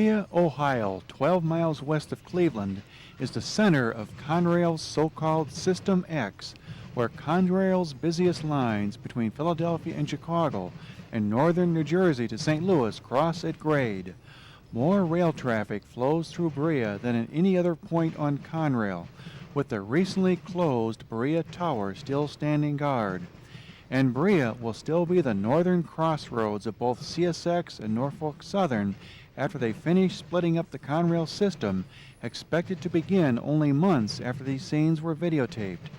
Berea, Ohio, 12 miles west of Cleveland, is the center of Conrail's so-called System X, where Conrail's busiest lines between Philadelphia and Chicago and northern New Jersey to St. Louis cross at grade. More rail traffic flows through Berea than at any other point on Conrail, with the recently closed Berea Tower still standing guard. And Berea will still be the northern crossroads of both CSX and Norfolk Southern after they finish splitting up the Conrail system, expected to begin only months after these scenes were videotaped.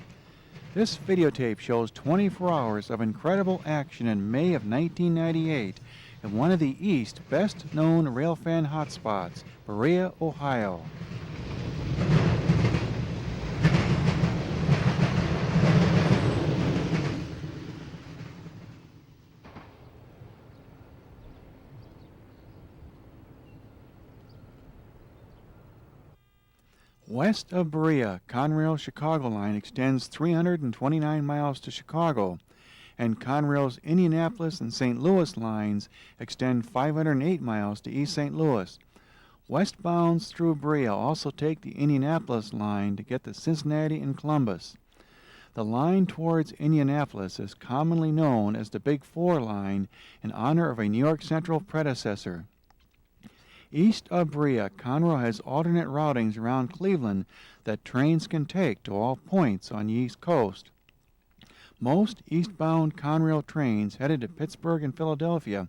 This videotape shows 24 hours of incredible action in May of 1998 in one of the East's best-known railfan hotspots, Berea, Ohio. West of Berea, Conrail's Chicago line extends 329 miles to Chicago, and Conrail's Indianapolis and St. Louis lines extend 508 miles to East St. Louis. Westbounds through Berea also take the Indianapolis line to get to Cincinnati and Columbus. The line towards Indianapolis is commonly known as the Big Four line in honor of a New York Central predecessor. East of Berea, Conrail has alternate routings around Cleveland that trains can take to all points on the East Coast. Most eastbound Conrail trains headed to Pittsburgh and Philadelphia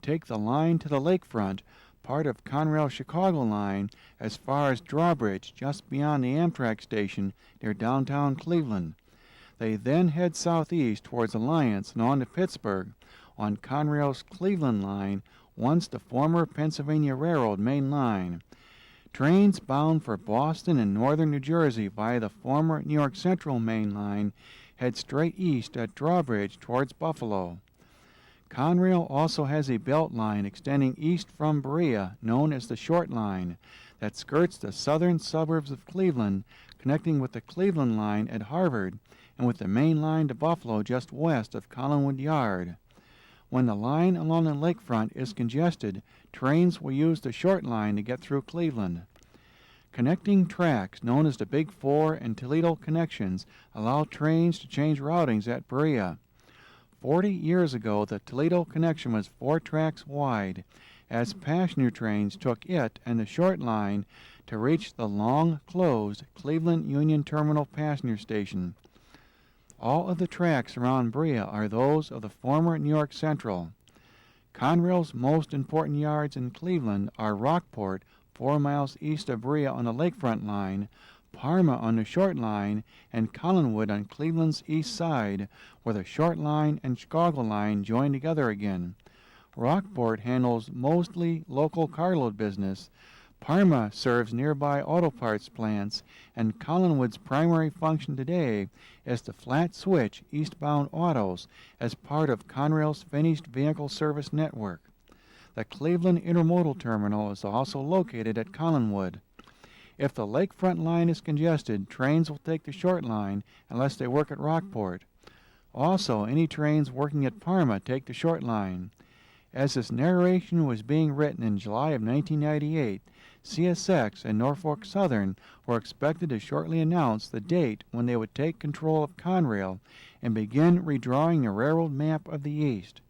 take the line to the lakefront, part of Conrail's Chicago line, as far as Drawbridge, just beyond the Amtrak station near downtown Cleveland. They then head southeast towards Alliance and on to Pittsburgh on Conrail's Cleveland line, once the former Pennsylvania Railroad main line. Trains bound for Boston and northern New Jersey via the former New York Central main line head straight east at Drawbridge towards Buffalo. Conrail also has a belt line extending east from Berea, known as the Short Line, that skirts the southern suburbs of Cleveland, connecting with the Cleveland line at Harvard and with the main line to Buffalo just west of Collinwood Yard. When the line along the lakefront is congested, trains will use the Short Line to get through Cleveland. Connecting tracks, known as the Big Four and Toledo connections, allow trains to change routings at Berea. 40 years ago, the Toledo connection was 4 tracks wide, as passenger trains took it and the Short Line to reach the long-closed Cleveland Union Terminal passenger station. All of the tracks around Berea are those of the former New York Central. Conrail's most important yards in Cleveland are Rockport, 4 miles east of Berea on the lakefront line, Parma on the Short Line, and Collinwood on Cleveland's east side, where the Short Line and Chicago line join together again. Rockport handles mostly local carload business. Parma serves nearby auto parts plants, and Collinwood's primary function today is to flat switch eastbound autos as part of Conrail's finished vehicle service network. The Cleveland Intermodal Terminal is also located at Collinwood. If the lakefront line is congested, trains will take the Short Line unless they work at Rockport. Also, any trains working at Parma take the Short Line. As this narration was being written in July of 1998, CSX and Norfolk Southern were expected to shortly announce the date when they would take control of Conrail and begin redrawing the railroad map of the East.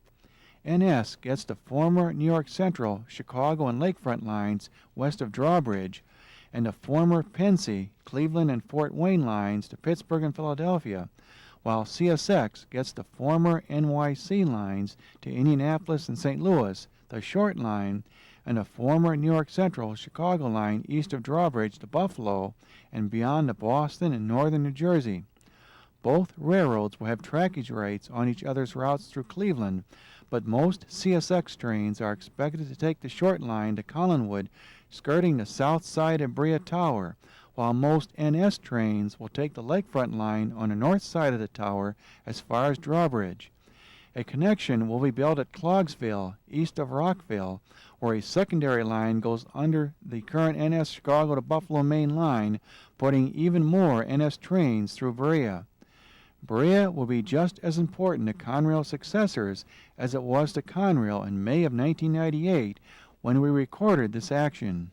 NS gets the former New York Central, Chicago, and Lakefront lines west of Drawbridge, and the former Pennsy, Cleveland, and Fort Wayne lines to Pittsburgh and Philadelphia, while CSX gets the former NYC lines to Indianapolis and St. Louis, the Short Line, and the former New York Central Chicago line east of Drawbridge to Buffalo and beyond to Boston and northern New Jersey. Both railroads will have trackage rates on each other's routes through Cleveland, but most CSX trains are expected to take the Short Line to Collinwood, skirting the south side of Berea Tower, while most NS trains will take the lakefront line on the north side of the tower as far as Drawbridge. A connection will be built at Clogsville, east of Rockville, where a secondary line goes under the current NS Chicago to Buffalo main line, putting even more NS trains through Berea. Berea will be just as important to Conrail's successors as it was to Conrail in May of 1998, when we recorded this action.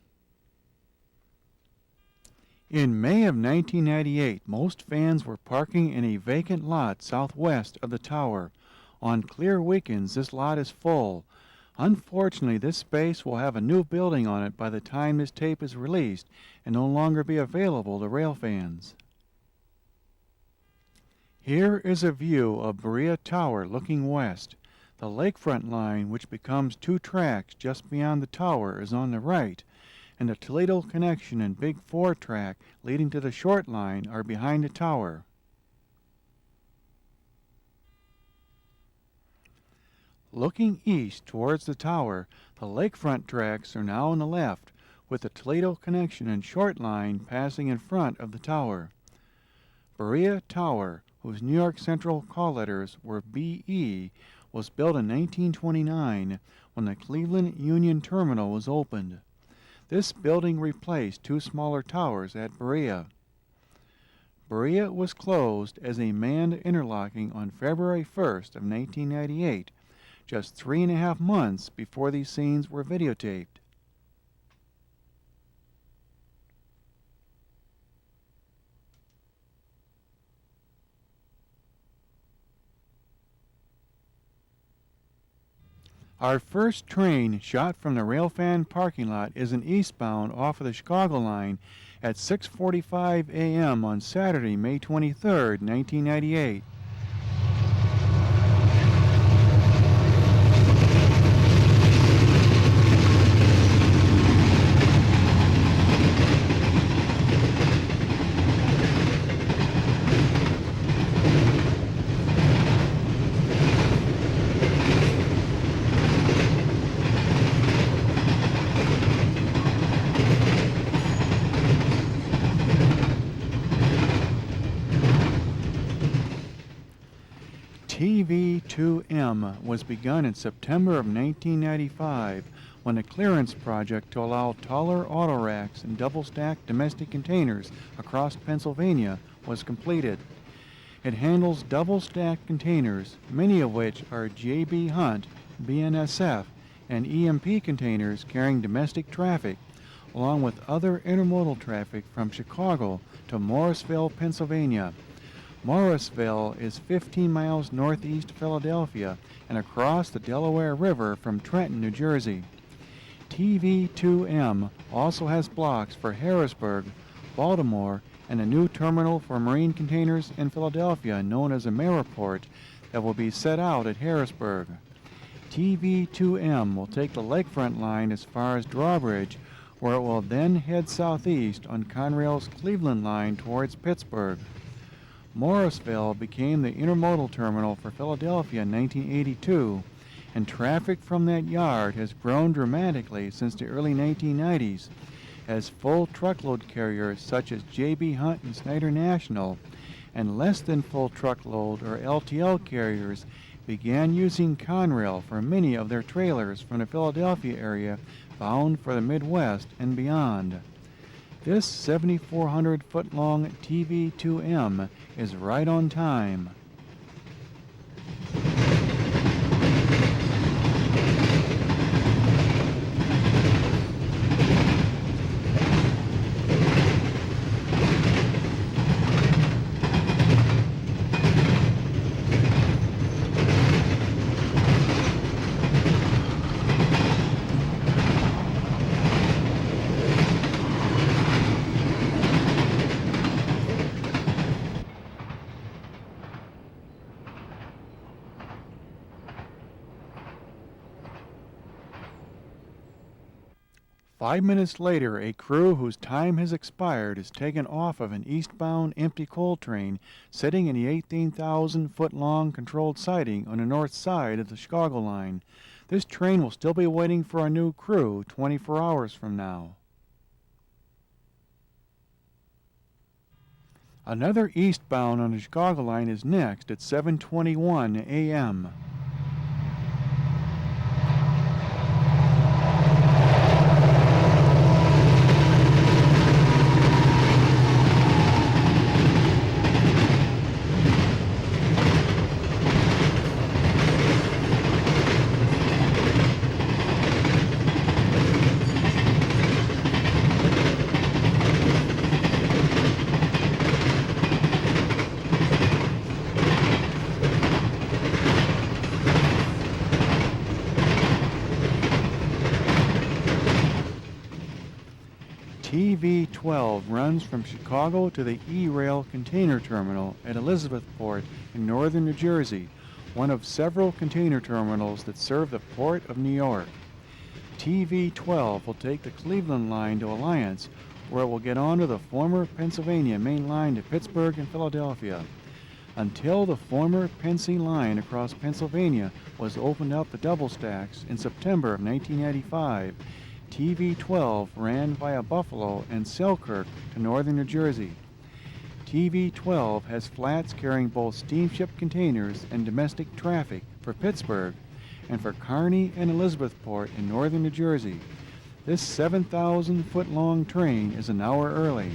In May of 1998, most fans were parking in a vacant lot southwest of the tower. On clear weekends, this lot is full. Unfortunately, this space will have a new building on it by the time this tape is released and no longer be available to rail fans. Here is a view of Berea Tower looking west. The lakefront line, which becomes 2 tracks just beyond the tower, is on the right, and the Toledo connection and Big 4 track leading to the short line are behind the tower. Looking east towards the tower, the lakefront tracks are now on the left, with the Toledo connection and short line passing in front of the tower. Berea Tower, whose New York Central call letters were BE, was built in 1929 when the Cleveland Union Terminal was opened. This building replaced 2 smaller towers at Berea. Berea was closed as a manned interlocking on February 1st of 1998, just 3.5 months before these scenes were videotaped. Our first train shot from the Railfan parking lot is an eastbound off of the Chicago line at 6:45 a.m. on Saturday, May 23, 1998. TV2M was begun in September of 1995 when a clearance project to allow taller auto racks and double-stacked domestic containers across Pennsylvania was completed. It handles double-stacked containers, many of which are J.B. Hunt, BNSF, and EMP containers carrying domestic traffic, along with other intermodal traffic from Chicago to Morrisville, Pennsylvania. Morrisville is 15 miles northeast of Philadelphia and across the Delaware River from Trenton, New Jersey. TV2M also has blocks for Harrisburg, Baltimore, and a new terminal for marine containers in Philadelphia known as Ameriport that will be set out at Harrisburg. TV2M will take the lakefront line as far as Drawbridge, where it will then head southeast on Conrail's Cleveland line towards Pittsburgh. Morrisville became the intermodal terminal for Philadelphia in 1982, and traffic from that yard has grown dramatically since the early 1990s, as full truckload carriers such as J.B. Hunt and Snyder National and less than full truckload or LTL carriers began using Conrail for many of their trailers from the Philadelphia area bound for the Midwest and beyond. This 7,400-foot-long TV2M is right on time. Five minutes later, a crew whose time has expired is taken off of an eastbound empty coal train sitting in the 18,000-foot-long controlled siding on the north side of the Chicago line. This train will still be waiting for a new crew 24 hours from now. Another eastbound on the Chicago line is next at 7:21 a.m. TV-12 runs from Chicago to the E-Rail Container Terminal at Elizabethport in northern New Jersey, one of several container terminals that serve the Port of New York. TV-12 will take the Cleveland line to Alliance, where it will get onto the former Pennsylvania main line to Pittsburgh and Philadelphia. Until the former Pennsy line across Pennsylvania was opened up to double stacks in September of 1995, TV-12 ran via Buffalo and Selkirk to northern New Jersey. TV-12 has flats carrying both steamship containers and domestic traffic for Pittsburgh and for Kearney and Elizabethport in northern New Jersey. This 7,000-foot-long train is an hour early.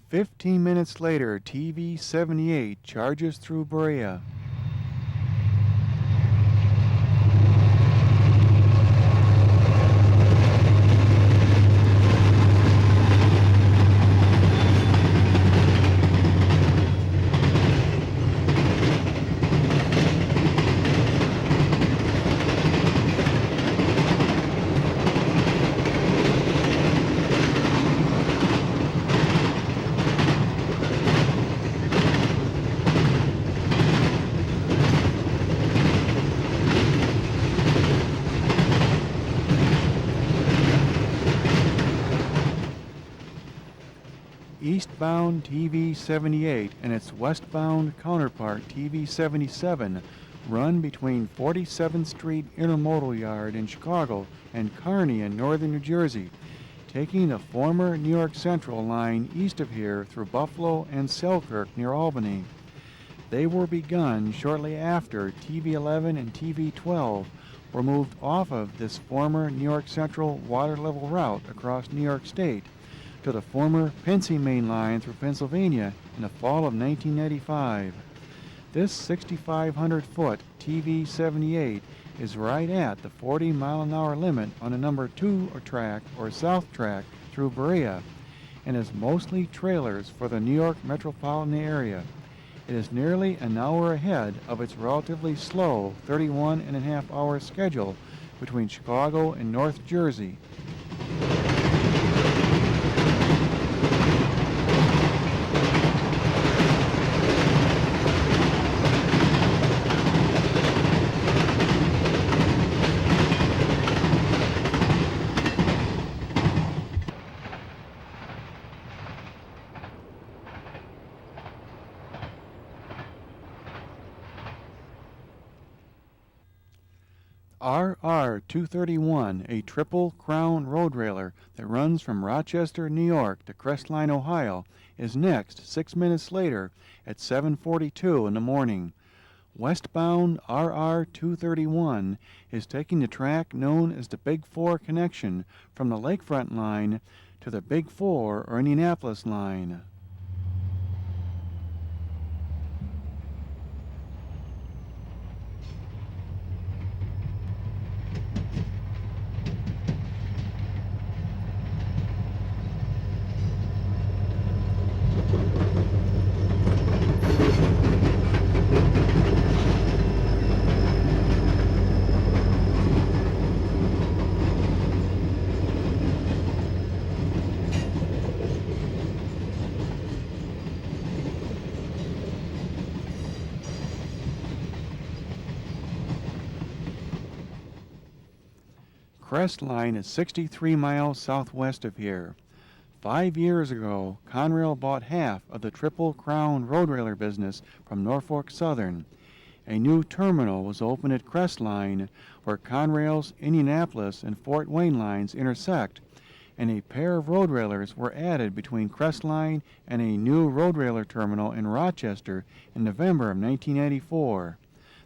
"15 minutes later, TV-78 charges through Berea. Eastbound TV-78 and its westbound counterpart TV-77 run between 47th Street Intermodal Yard in Chicago and Kearney in northern New Jersey, taking the former New York Central line east of here through Buffalo and Selkirk near Albany. They were begun shortly after TV-11 and TV-12 were moved off of this former New York Central water level route across New York State to the former Pennsy main line through Pennsylvania in the fall of 1995. This 6,500-foot TV-78 is right at the 40-mile-an-hour limit on the number 2 track or south track through Berea and is mostly trailers for the New York metropolitan area. It is nearly an hour ahead of its relatively slow 31.5-hour schedule between Chicago and North Jersey. RR 231, a triple crown road railer that runs from Rochester, New York to Crestline, Ohio, is next 6 minutes later at 7:42 in the morning. Westbound RR 231 is taking the track known as the Big Four connection from the Lakefront line to the Big Four or Indianapolis line. Crestline is 63 miles southwest of here. 5 years ago, Conrail bought half of the Triple Crown road railer business from Norfolk Southern. A new terminal was opened at Crestline, where Conrail's Indianapolis and Fort Wayne lines intersect, and a pair of road railers were added between Crestline and a new road railer terminal in Rochester in November of 1984.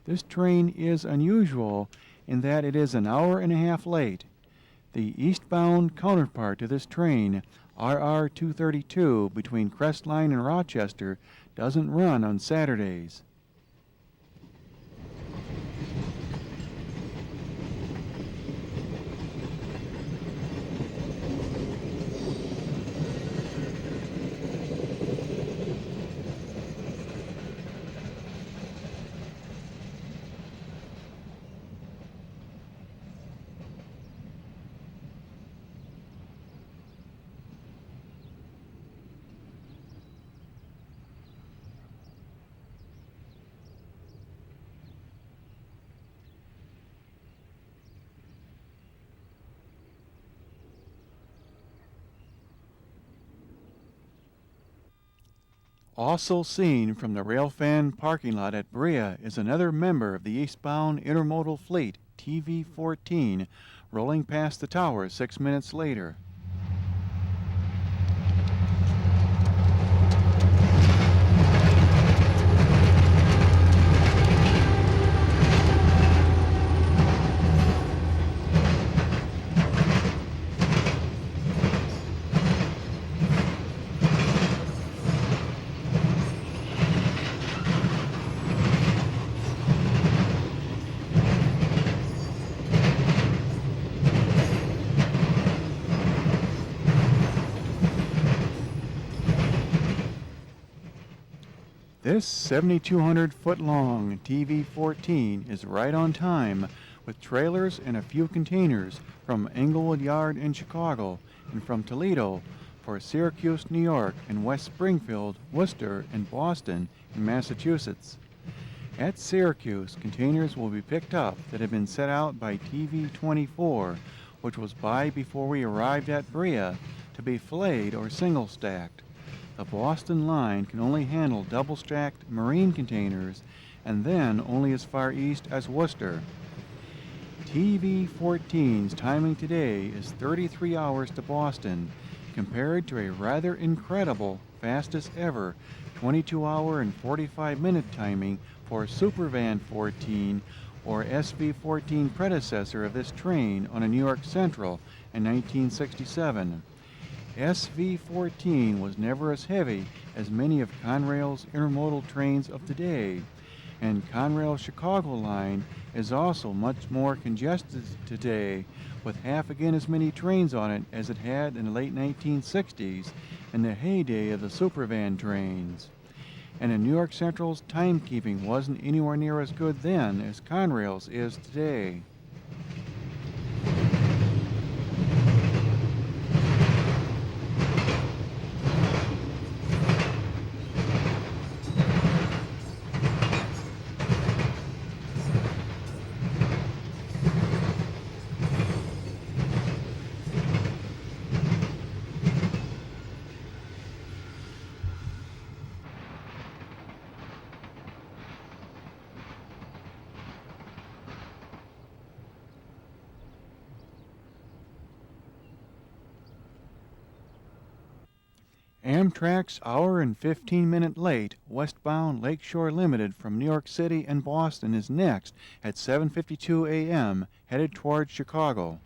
This train is unusual in that it is an hour and a half late. The eastbound counterpart to this train, RR 232 between Crestline and Rochester, doesn't run on Saturdays. Also seen from the railfan parking lot at Berea is another member of the eastbound intermodal fleet, TV-14, rolling past the tower 6 minutes later. This 7,200-foot-long TV-14 is right on time, with trailers and a few containers from Englewood Yard in Chicago and from Toledo for Syracuse, New York, and West Springfield, Worcester, and Boston in Massachusetts. At Syracuse, containers will be picked up that have been set out by TV-24, which was by before we arrived at Berea, to be filleted or single-stacked. The Boston line can only handle double-stacked marine containers and then only as far east as Worcester. TV-14's timing today is 33 hours to Boston, compared to a rather incredible fastest ever 22-hour and 45-minute timing for Supervan 14 or SV-14 predecessor of this train on a New York Central in 1967. SV-14 was never as heavy as many of Conrail's intermodal trains of today, and Conrail's Chicago line is also much more congested today, with half again as many trains on it as it had in the late 1960s in the heyday of the Supervan trains. And the New York Central's timekeeping wasn't anywhere near as good then as Conrail's is today. Amtrak's hour and 15-minute late westbound Lakeshore Limited from New York City and Boston is next at 7:52 a.m. headed toward Chicago.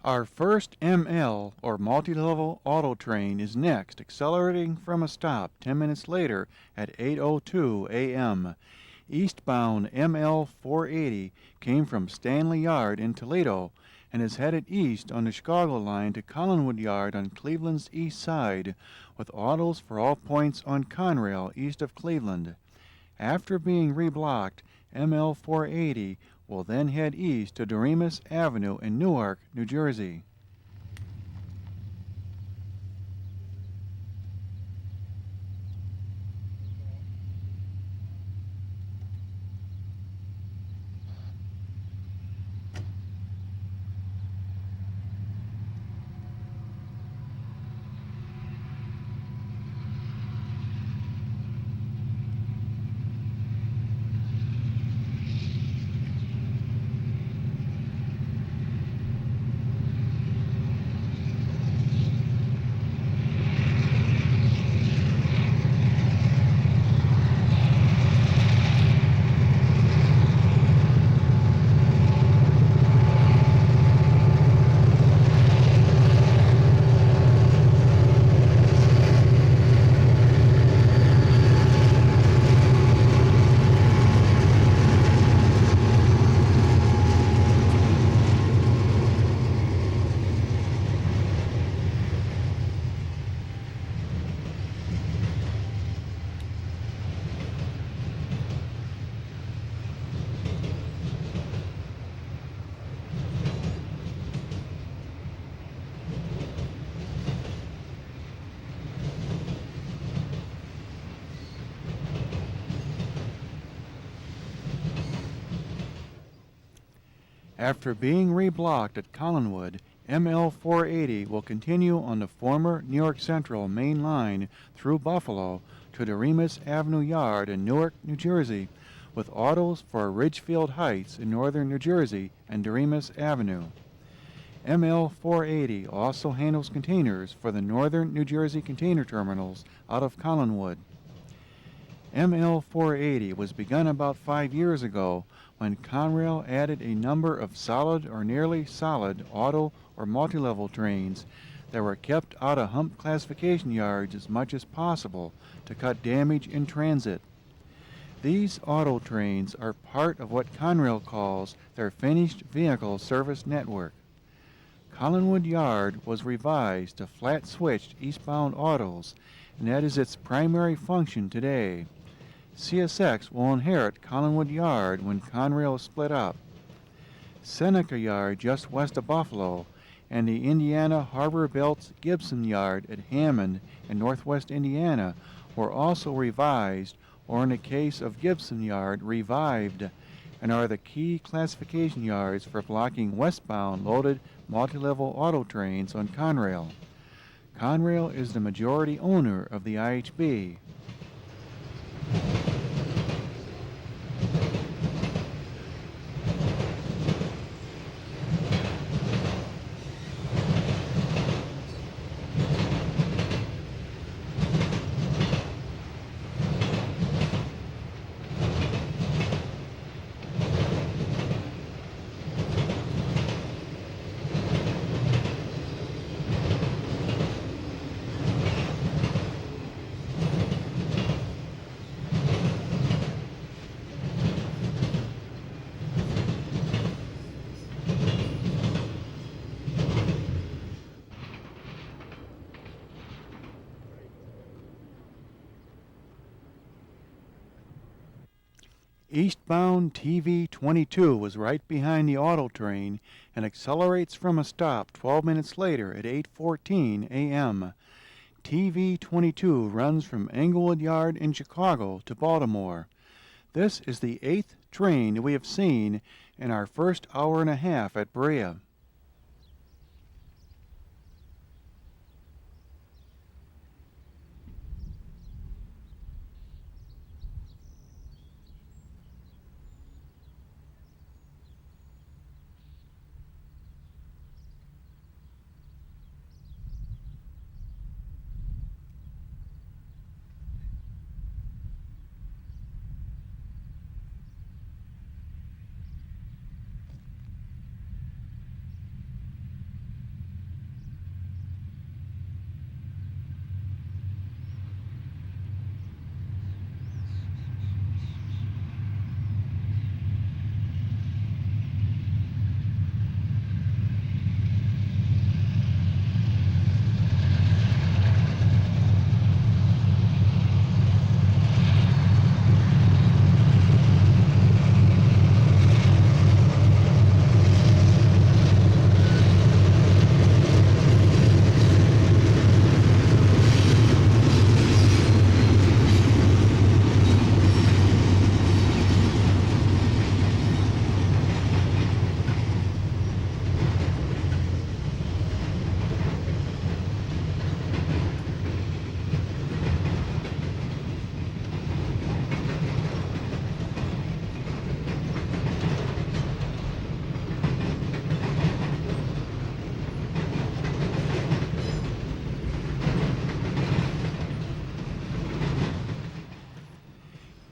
Our first ML, or multi-level auto train, is next, accelerating from a stop 10 minutes later at 8:02 a.m. Eastbound ML 480 came from Stanley Yard in Toledo and is headed east on the Chicago line to Collinwood Yard on Cleveland's east side, with autos for all points on Conrail east of Cleveland. After being reblocked, ML 480 will then head east to Doremus Avenue in Newark, New Jersey. After being reblocked at Collinwood, ML 480 will continue on the former New York Central main line through Buffalo to the Doremus Avenue Yard in Newark, New Jersey, with autos for Ridgefield Heights in northern New Jersey and Doremus Avenue. ML 480 also handles containers for the northern New Jersey container terminals out of Collinwood. ML 480 was begun about 5 years ago when Conrail added a number of solid or nearly solid auto or multi-level trains that were kept out of hump classification yards as much as possible to cut damage in transit. These auto trains are part of what Conrail calls their finished vehicle service network. Collinwood Yard was revised to flat-switched eastbound autos, and that is its primary function today. CSX will inherit Collinwood Yard when Conrail is split up. Seneca Yard just west of Buffalo and the Indiana Harbor Belt's Gibson Yard at Hammond in northwest Indiana were also revised, or in the case of Gibson Yard, revived, and are the key classification yards for blocking westbound loaded multi-level auto trains on Conrail. Conrail is the majority owner of the IHB. Eastbound TV-22 was right behind the auto train and accelerates from a stop 12 minutes later at 8:14 a.m. TV-22 runs from Englewood Yard in Chicago to Baltimore. This is the 8th train we have seen in our first hour and a half at Berea.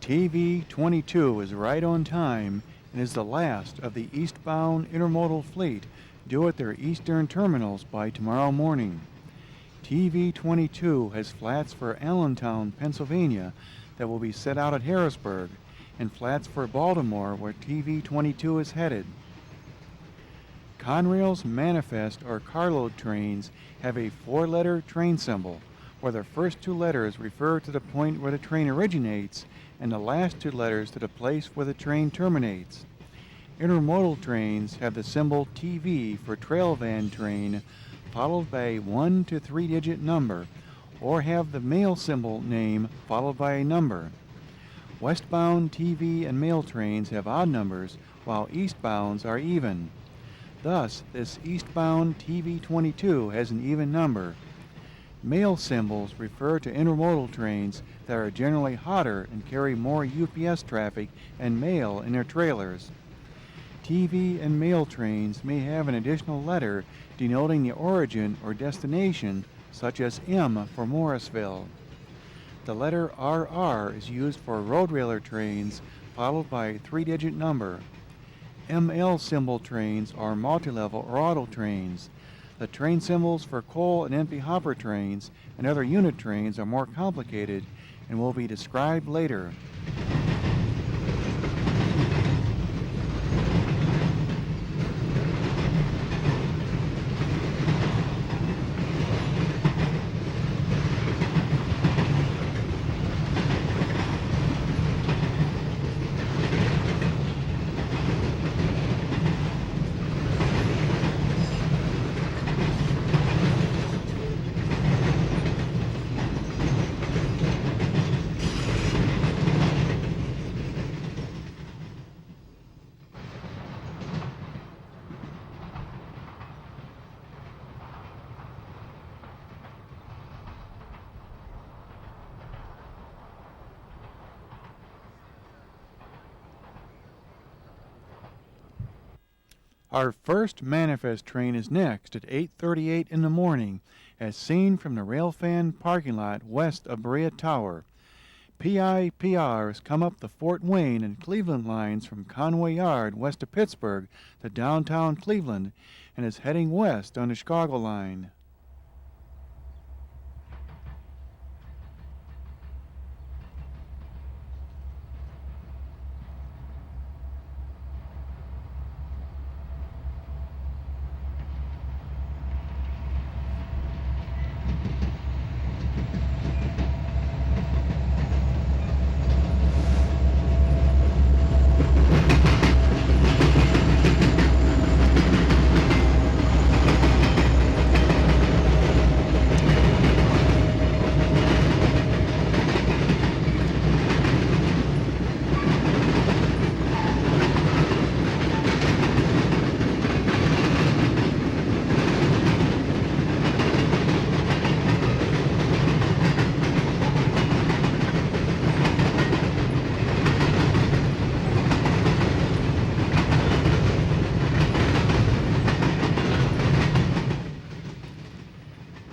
TV-22 is right on time and is the last of the eastbound intermodal fleet due at their eastern terminals by tomorrow morning. TV-22 has flats for Allentown, Pennsylvania that will be set out at Harrisburg, and flats for Baltimore where TV-22 is headed. Conrail's manifest or carload trains have a four-letter train symbol, where the first two letters refer to the point where the train originates and the last two letters to the place where the train terminates. Intermodal trains have the symbol TV for trail van train, followed by a 1 to 3-digit number, or have the mail symbol name followed by a number. Westbound TV and mail trains have odd numbers, while eastbounds are even. Thus, this eastbound TV-22 has an even number. Mail symbols refer to intermodal trains that are generally hotter and carry more UPS traffic and mail in their trailers. TV and mail trains may have an additional letter denoting the origin or destination, such as M for Morrisville. The letter RR is used for road railer trains, followed by a 3-digit number. ML symbol trains are multi-level or auto trains. The train symbols for coal and empty hopper trains and other unit trains are more complicated and will be described later. Our first manifest train is next at 8:38 in the morning, as seen from the Railfan parking lot west of Berea Tower. PIPRs come up the Fort Wayne and Cleveland lines from Conway Yard west of Pittsburgh to downtown Cleveland and is heading west on the Chicago line.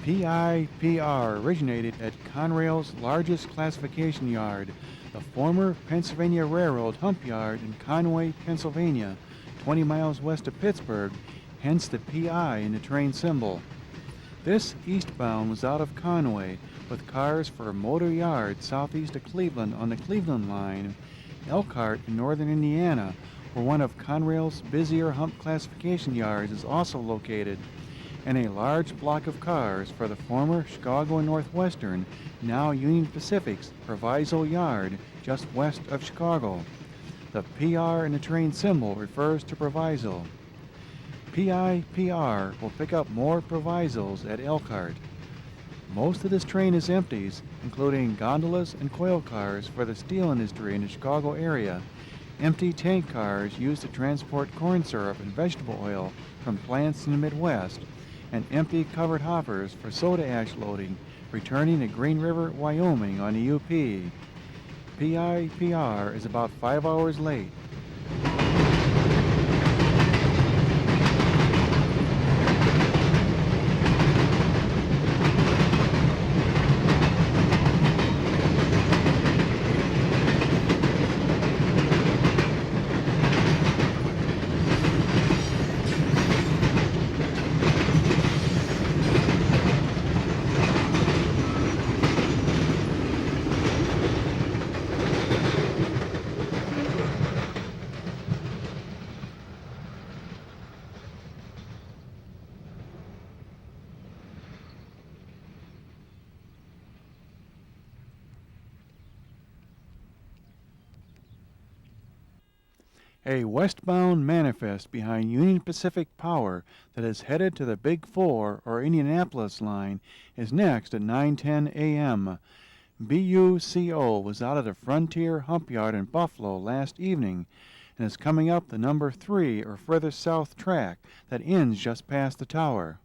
PIPR originated at Conrail's largest classification yard, the former Pennsylvania Railroad Hump Yard in Conway, Pennsylvania, 20 miles west of Pittsburgh, hence the PI in the train symbol. This eastbound was out of Conway, with cars for Motor Yard southeast of Cleveland on the Cleveland line, Elkhart in northern Indiana, where one of Conrail's busier hump classification yards is also located, and a large block of cars for the former Chicago and Northwestern, now Union Pacific's Proviso Yard, just west of Chicago. The PR in the train symbol refers to Proviso. PIPR will pick up more Provisos at Elkhart. Most of this train is empties, including gondolas and coil cars for the steel industry in the Chicago area, empty tank cars used to transport corn syrup and vegetable oil from plants in the Midwest, and empty covered hoppers for soda ash loading, returning to Green River, Wyoming on the UP. PIPR is about 5 hours late. A westbound manifest behind Union Pacific Power that is headed to the Big Four or Indianapolis line is next at 9:10 a.m. BUCO was out of the Frontier Hump Yard in Buffalo last evening and is coming up the number 3 or further south track that ends just past the tower.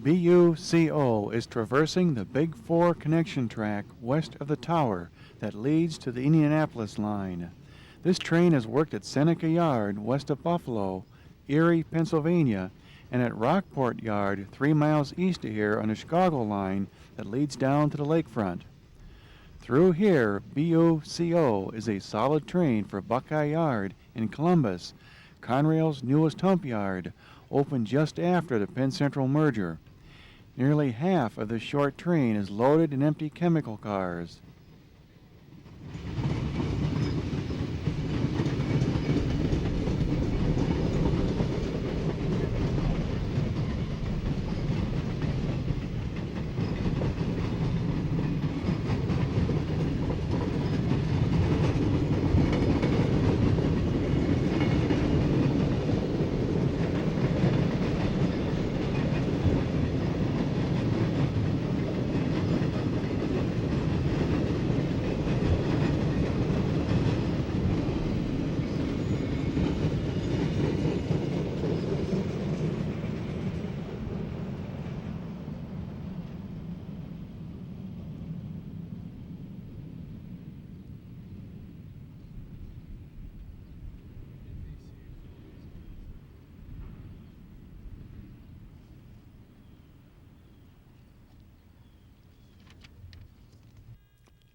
BUCO is traversing the Big Four connection track west of the tower that leads to the Indianapolis line. This train has worked at Seneca Yard west of Buffalo, Erie, Pennsylvania, and at Rockport Yard 3 miles east of here on the Chicago line that leads down to the lakefront. Through here, BUCO is a solid train for Buckeye Yard in Columbus, Conrail's newest hump yard, opened just after the Penn Central merger. Nearly half of the short train is loaded in empty chemical cars.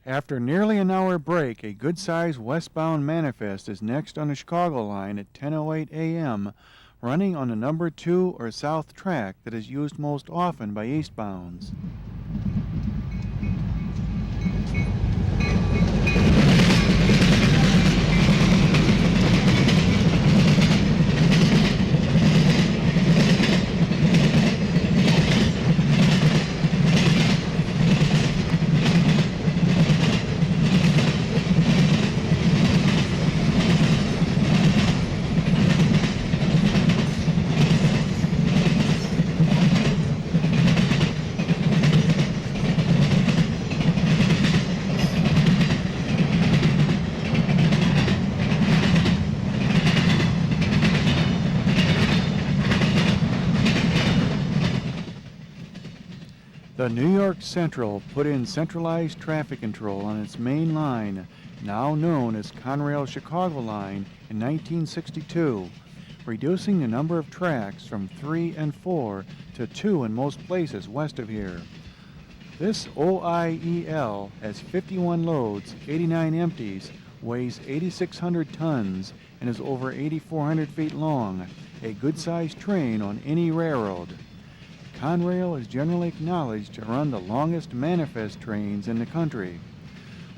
After nearly an hour break, a good-sized westbound manifest is next on the Chicago line at 10:08 a.m., running on the number 2 or south track that is used most often by eastbounds. The New York Central put in centralized traffic control on its main line, now known as Conrail Chicago Line, in 1962, reducing the number of tracks from 3 and 4 to 2 in most places west of here. This OIEL has 51 loads, 89 empties, weighs 8,600 tons, and is over 8,400 feet long, a good-sized train on any railroad. Conrail is generally acknowledged to run the longest manifest trains in the country.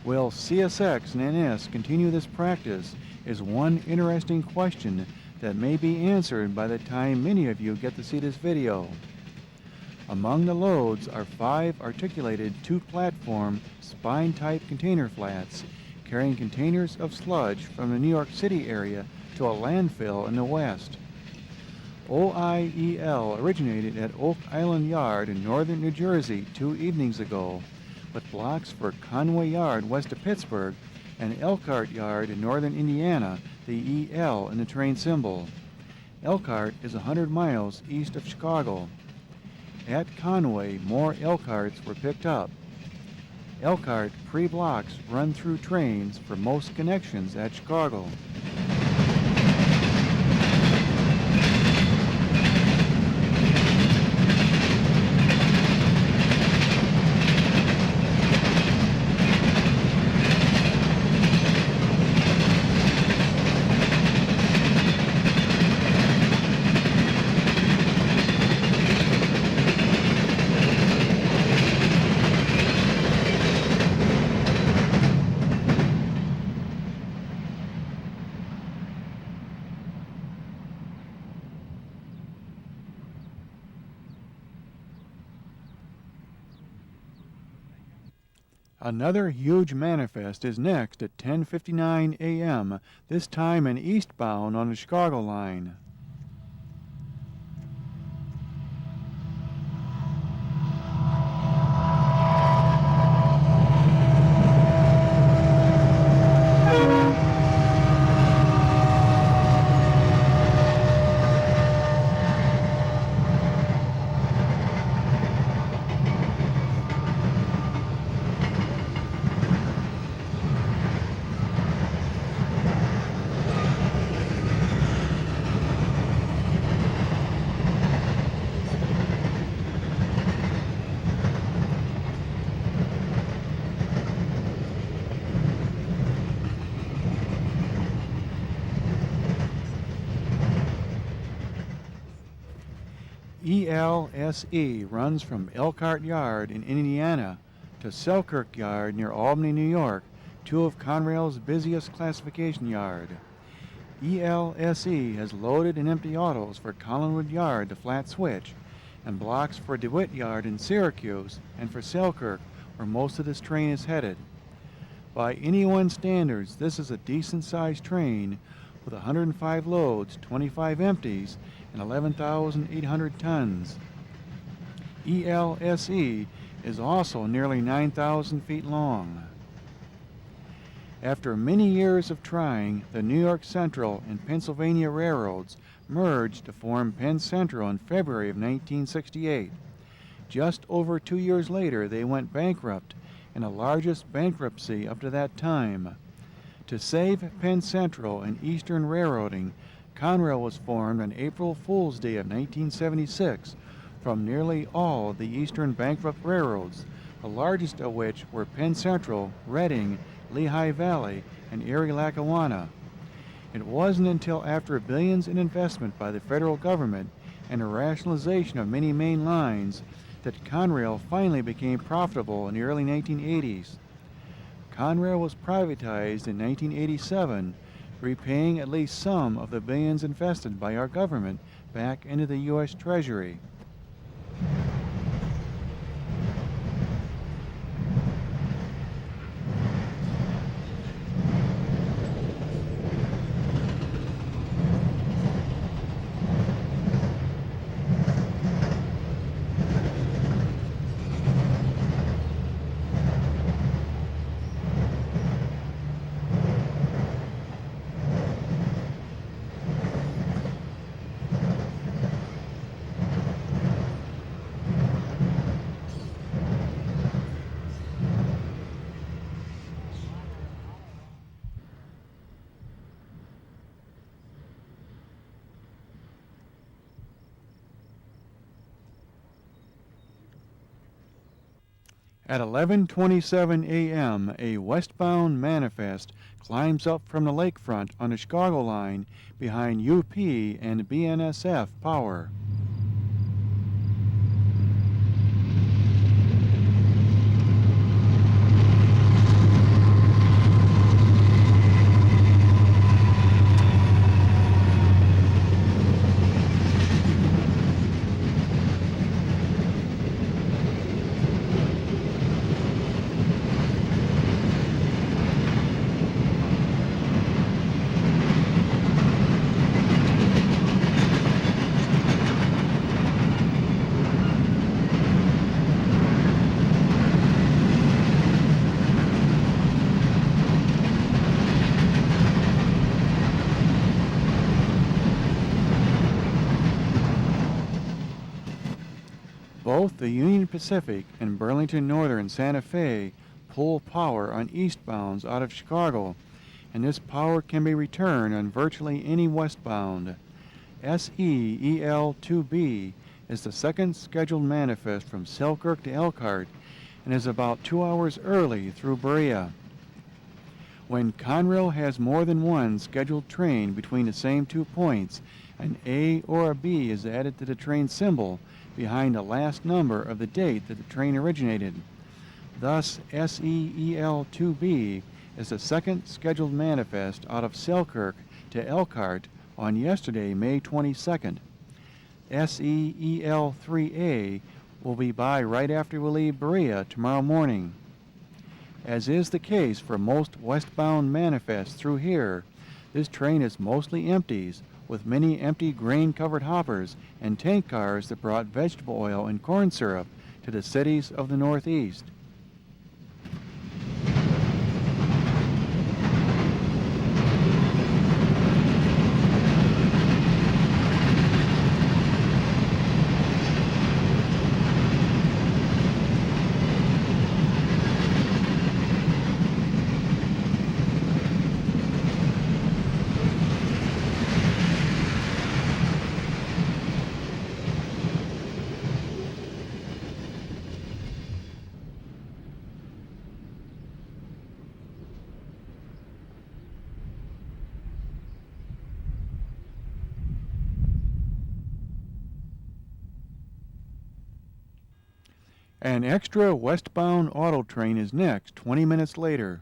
Will CSX and NS continue this practice is one interesting question that may be answered by the time many of you get to see this video. Among the loads are 5 articulated 2-platform spine-type container flats carrying containers of sludge from the New York City area to a landfill in the west. OIEL originated at Oak Island Yard in northern New Jersey 2 evenings ago, with blocks for Conway Yard west of Pittsburgh and Elkhart Yard in northern Indiana, the EL in the train symbol. Elkhart is 100 miles east of Chicago. At Conway, more Elkharts were picked up. Elkhart pre-blocks run through trains for most connections at Chicago. Another huge manifest is next at 10:59 a.m., this time an eastbound on the Chicago line. ELSE runs from Elkhart Yard in Indiana to Selkirk Yard near Albany, New York, two of Conrail's busiest classification yard. ELSE has loaded and empty autos for Collinwood Yard to Flat Switch, and blocks for DeWitt Yard in Syracuse and for Selkirk, where most of this train is headed. By anyone's standards, this is a decent-sized train with 105 loads, 25 empties, and 11,800 tons. ELSE is also nearly 9,000 feet long. After many years of trying, the New York Central and Pennsylvania Railroads merged to form Penn Central in February of 1968. Just over 2 years later, they went bankrupt, in the largest bankruptcy up to that time. To save Penn Central and Eastern Railroading, Conrail was formed on April Fool's Day of 1976 from nearly all of the Eastern bankrupt railroads, the largest of which were Penn Central, Reading, Lehigh Valley, and Erie-Lackawanna. It wasn't until after billions in investment by the federal government and a rationalization of many main lines that Conrail finally became profitable in the early 1980s. Conrail was privatized in 1987, repaying at least some of the billions invested by our government back into the U.S. Treasury. At 11:27 a.m., a westbound manifest climbs up from the lakefront on the Chicago line behind UP and BNSF Power. Both the Union Pacific and Burlington Northern Santa Fe pull power on eastbounds out of Chicago, and this power can be returned on virtually any westbound. SEEL-2B is the second scheduled manifest from Selkirk to Elkhart and is about 2 hours early through Berea. When Conrail has more than one scheduled train between the same 2 points, an A or a B is added to the train symbol behind the last number of the date that the train originated. Thus, SEEL-2B is the second scheduled manifest out of Selkirk to Elkhart on yesterday, May 22nd. SEEL-3A will be by right after we leave Berea tomorrow morning. As is the case for most westbound manifests through here, this train is mostly empties, with many empty grain-covered hoppers and tank cars that brought vegetable oil and corn syrup to the cities of the Northeast. An extra westbound auto train is next 20 minutes later.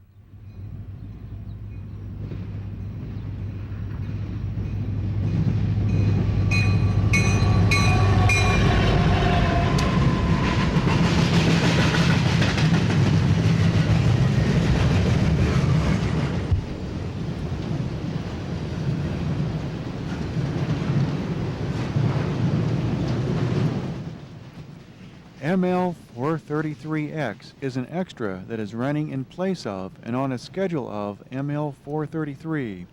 ML433X is an extra that is running in place of and on a schedule of ML433.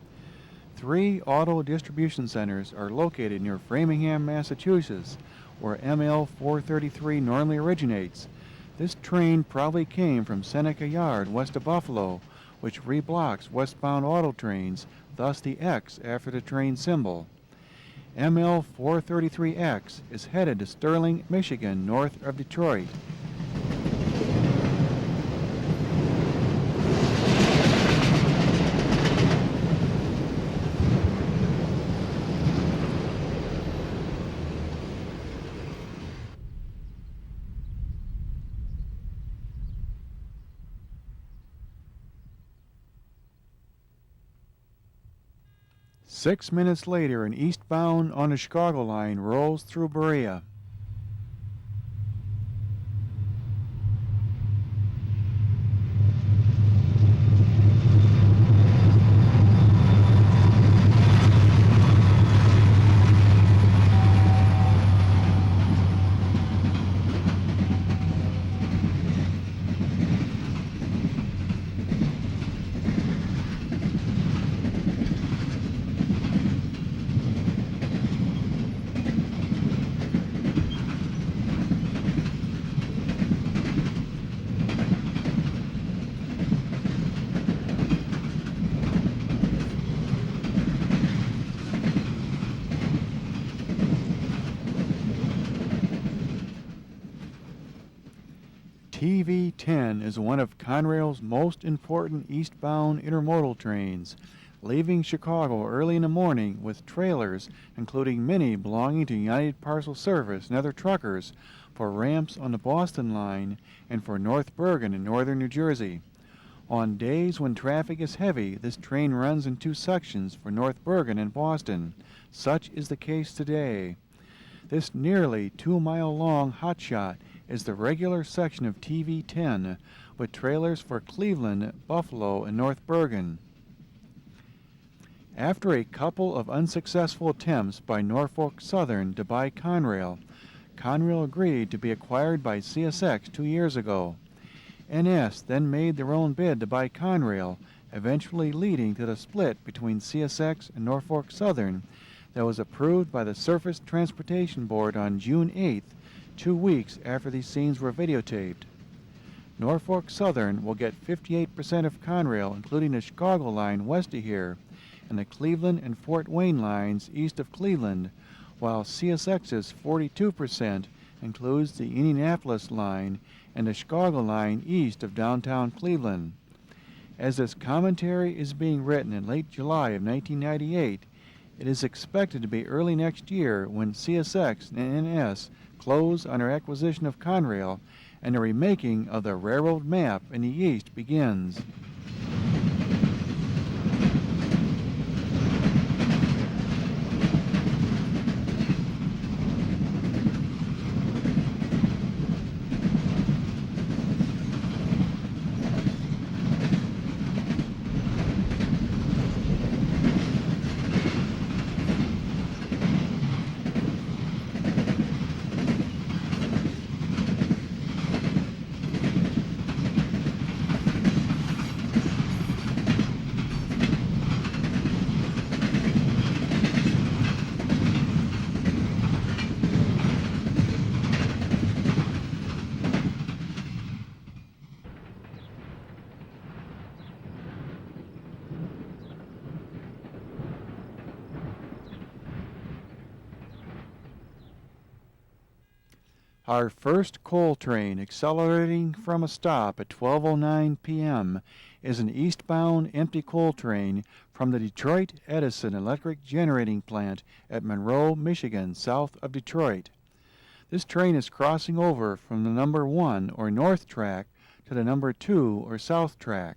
3 auto distribution centers are located near Framingham, Massachusetts, where ML433 normally originates. This train probably came from Seneca Yard west of Buffalo, which reblocks westbound auto trains, thus the X after the train symbol. ML433X is headed to Sterling, Michigan, north of Detroit. Six minutes later, an eastbound on the Chicago line rolls through Berea. TV10 is one of Conrail's most important eastbound intermodal trains, leaving Chicago early in the morning with trailers, including many belonging to United Parcel Service and other truckers, for ramps on the Boston line and for North Bergen in northern New Jersey. On days when traffic is heavy, this train runs in 2 sections for North Bergen and Boston. Such is the case today. This nearly 2-mile-long hotshot is the regular section of TV10 with trailers for Cleveland, Buffalo, and North Bergen. After a couple of unsuccessful attempts by Norfolk Southern to buy Conrail, Conrail agreed to be acquired by CSX 2 years ago. NS then made their own bid to buy Conrail, eventually leading to the split between CSX and Norfolk Southern that was approved by the Surface Transportation Board on June 8, 2 weeks after these scenes were videotaped. Norfolk Southern will get 58% of Conrail, including the Chicago line west of here, and the Cleveland and Fort Wayne lines east of Cleveland, while CSX's 42% includes the Indianapolis line and the Chicago line east of downtown Cleveland. As this commentary is being written in late July of 1998, it is expected to be early next year when CSX and NS close on their acquisition of Conrail and the remaking of the railroad map in the east begins. Our first coal train accelerating from a stop at 12:09 p.m. is an eastbound empty coal train from the Detroit Edison Electric Generating Plant at Monroe, Michigan, south of Detroit. This train is crossing over from the number 1 or north track to the number 2 or south track.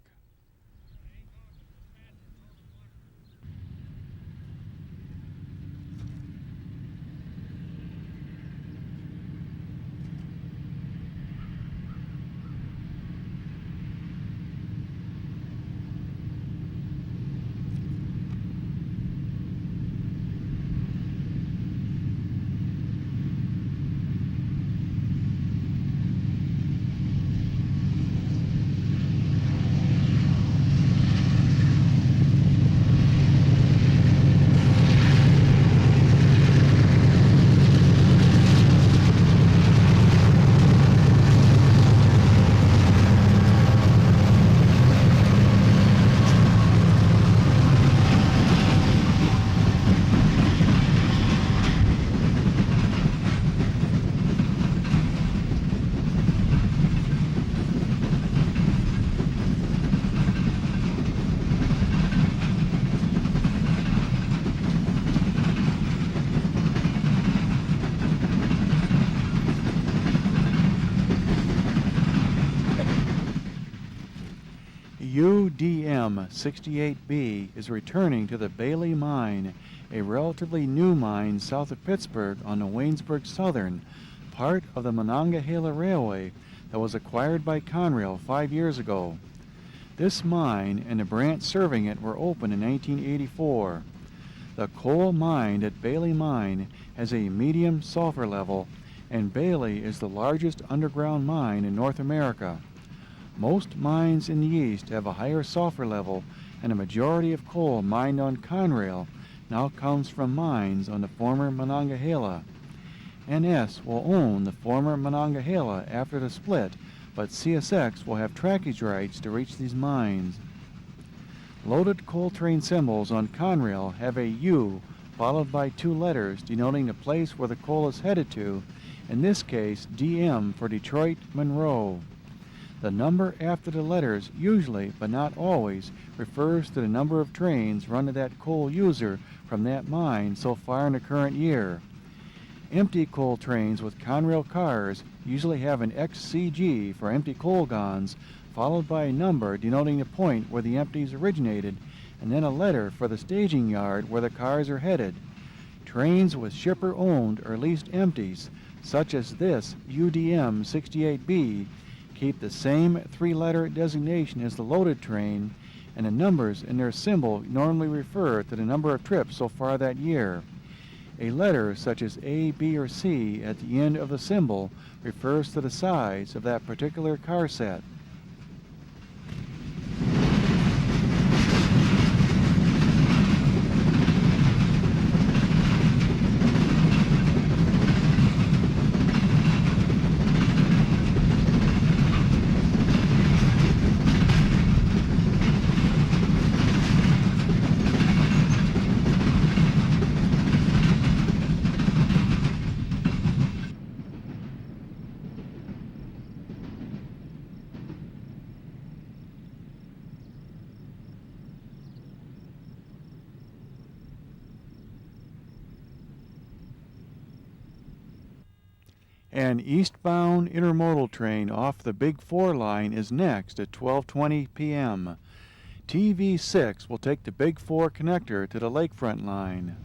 UDM 68B is returning to the Bailey Mine, a relatively new mine south of Pittsburgh on the Waynesburg Southern, part of the Monongahela Railway that was acquired by Conrail 5 years ago. This mine and the branch serving it were opened in 1984. The coal mined at Bailey Mine has a medium sulfur level, and Bailey is the largest underground mine in North America. Most mines in the east have a higher sulfur level, and a majority of coal mined on Conrail now comes from mines on the former Monongahela. NS will own the former Monongahela after the split, but CSX will have trackage rights to reach these mines. Loaded coal train symbols on Conrail have a U followed by 2 letters denoting the place where the coal is headed to, in this case DM for Detroit, Monroe. The number after the letters usually, but not always, refers to the number of trains run to that coal user from that mine so far in the current year. Empty coal trains with Conrail cars usually have an XCG for empty coal gons, followed by a number denoting the point where the empties originated, and then a letter for the staging yard where the cars are headed. Trains with shipper-owned or leased empties, such as this UDM 68B, keep the same 3-letter designation as the loaded train, and the numbers in their symbol normally refer to the number of trips so far that year. A letter such as A, B, or C at the end of the symbol refers to the size of that particular car set. An eastbound intermodal train off the Big 4 line is next at 12:20 p.m. TV6 will take the Big 4 connector to the Lakefront line.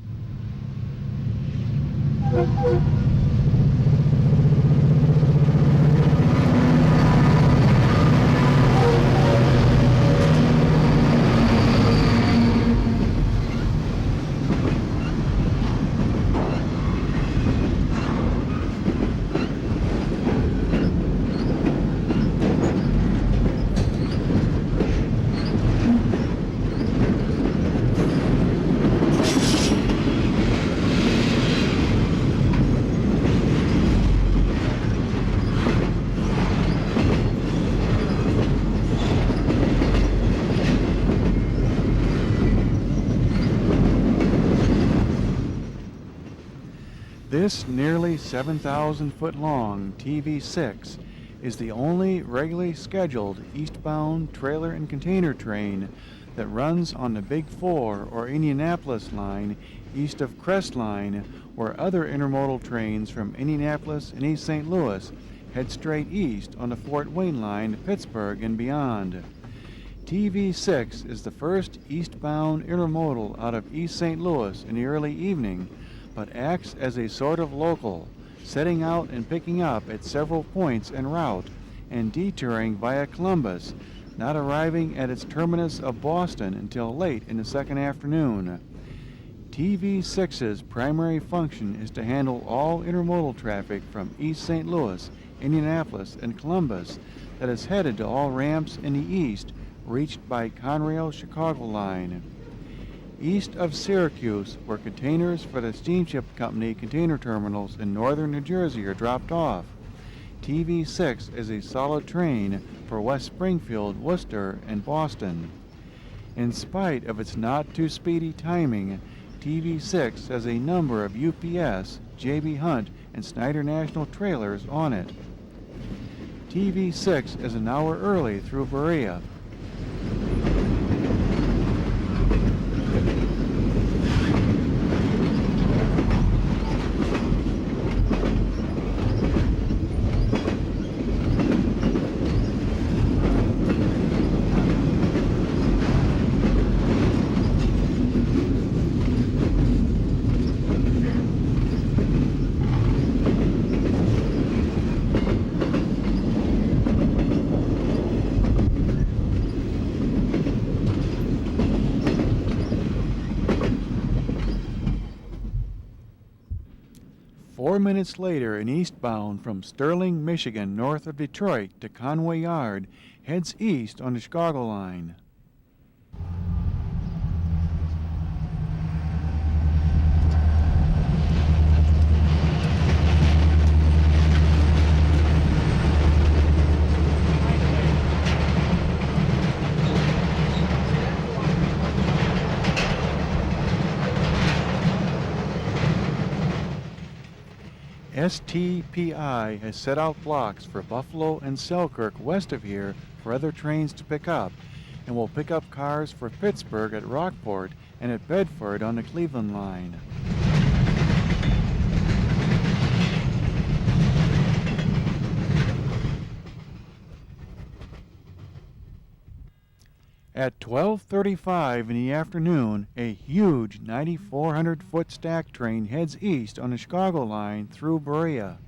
This nearly 7,000-foot-long TV6 is the only regularly scheduled eastbound trailer and container train that runs on the Big 4 or Indianapolis line east of Crestline, where other intermodal trains from Indianapolis and East St. Louis head straight east on the Fort Wayne line to Pittsburgh and beyond. TV6 is the first eastbound intermodal out of East St. Louis in the early evening, but acts as a sort of local, setting out and picking up at several points en route and detouring via Columbus, not arriving at its terminus of Boston until late in the second afternoon. TV6's primary function is to handle all intermodal traffic from East St. Louis, Indianapolis, and Columbus that is headed to all ramps in the east reached by Conrail Chicago line. East of Syracuse, where containers for the steamship company container terminals in northern New Jersey are dropped off, TV6 is a solid train for West Springfield, Worcester, and Boston. In spite of its not-too-speedy timing, TV6 has a number of UPS, J.B. Hunt, and Snyder National trailers on it. TV6 is an hour early through Berea. 4 minutes later, an eastbound from Sterling, Michigan, north of Detroit to Conway Yard, heads east on the Chicago line. STPI has set out blocks for Buffalo and Selkirk west of here for other trains to pick up, and will pick up cars for Pittsburgh at Rockport and at Bedford on the Cleveland line. At 12:35 in the afternoon, a huge 9,400-foot stack train heads east on the Chicago line through Berea.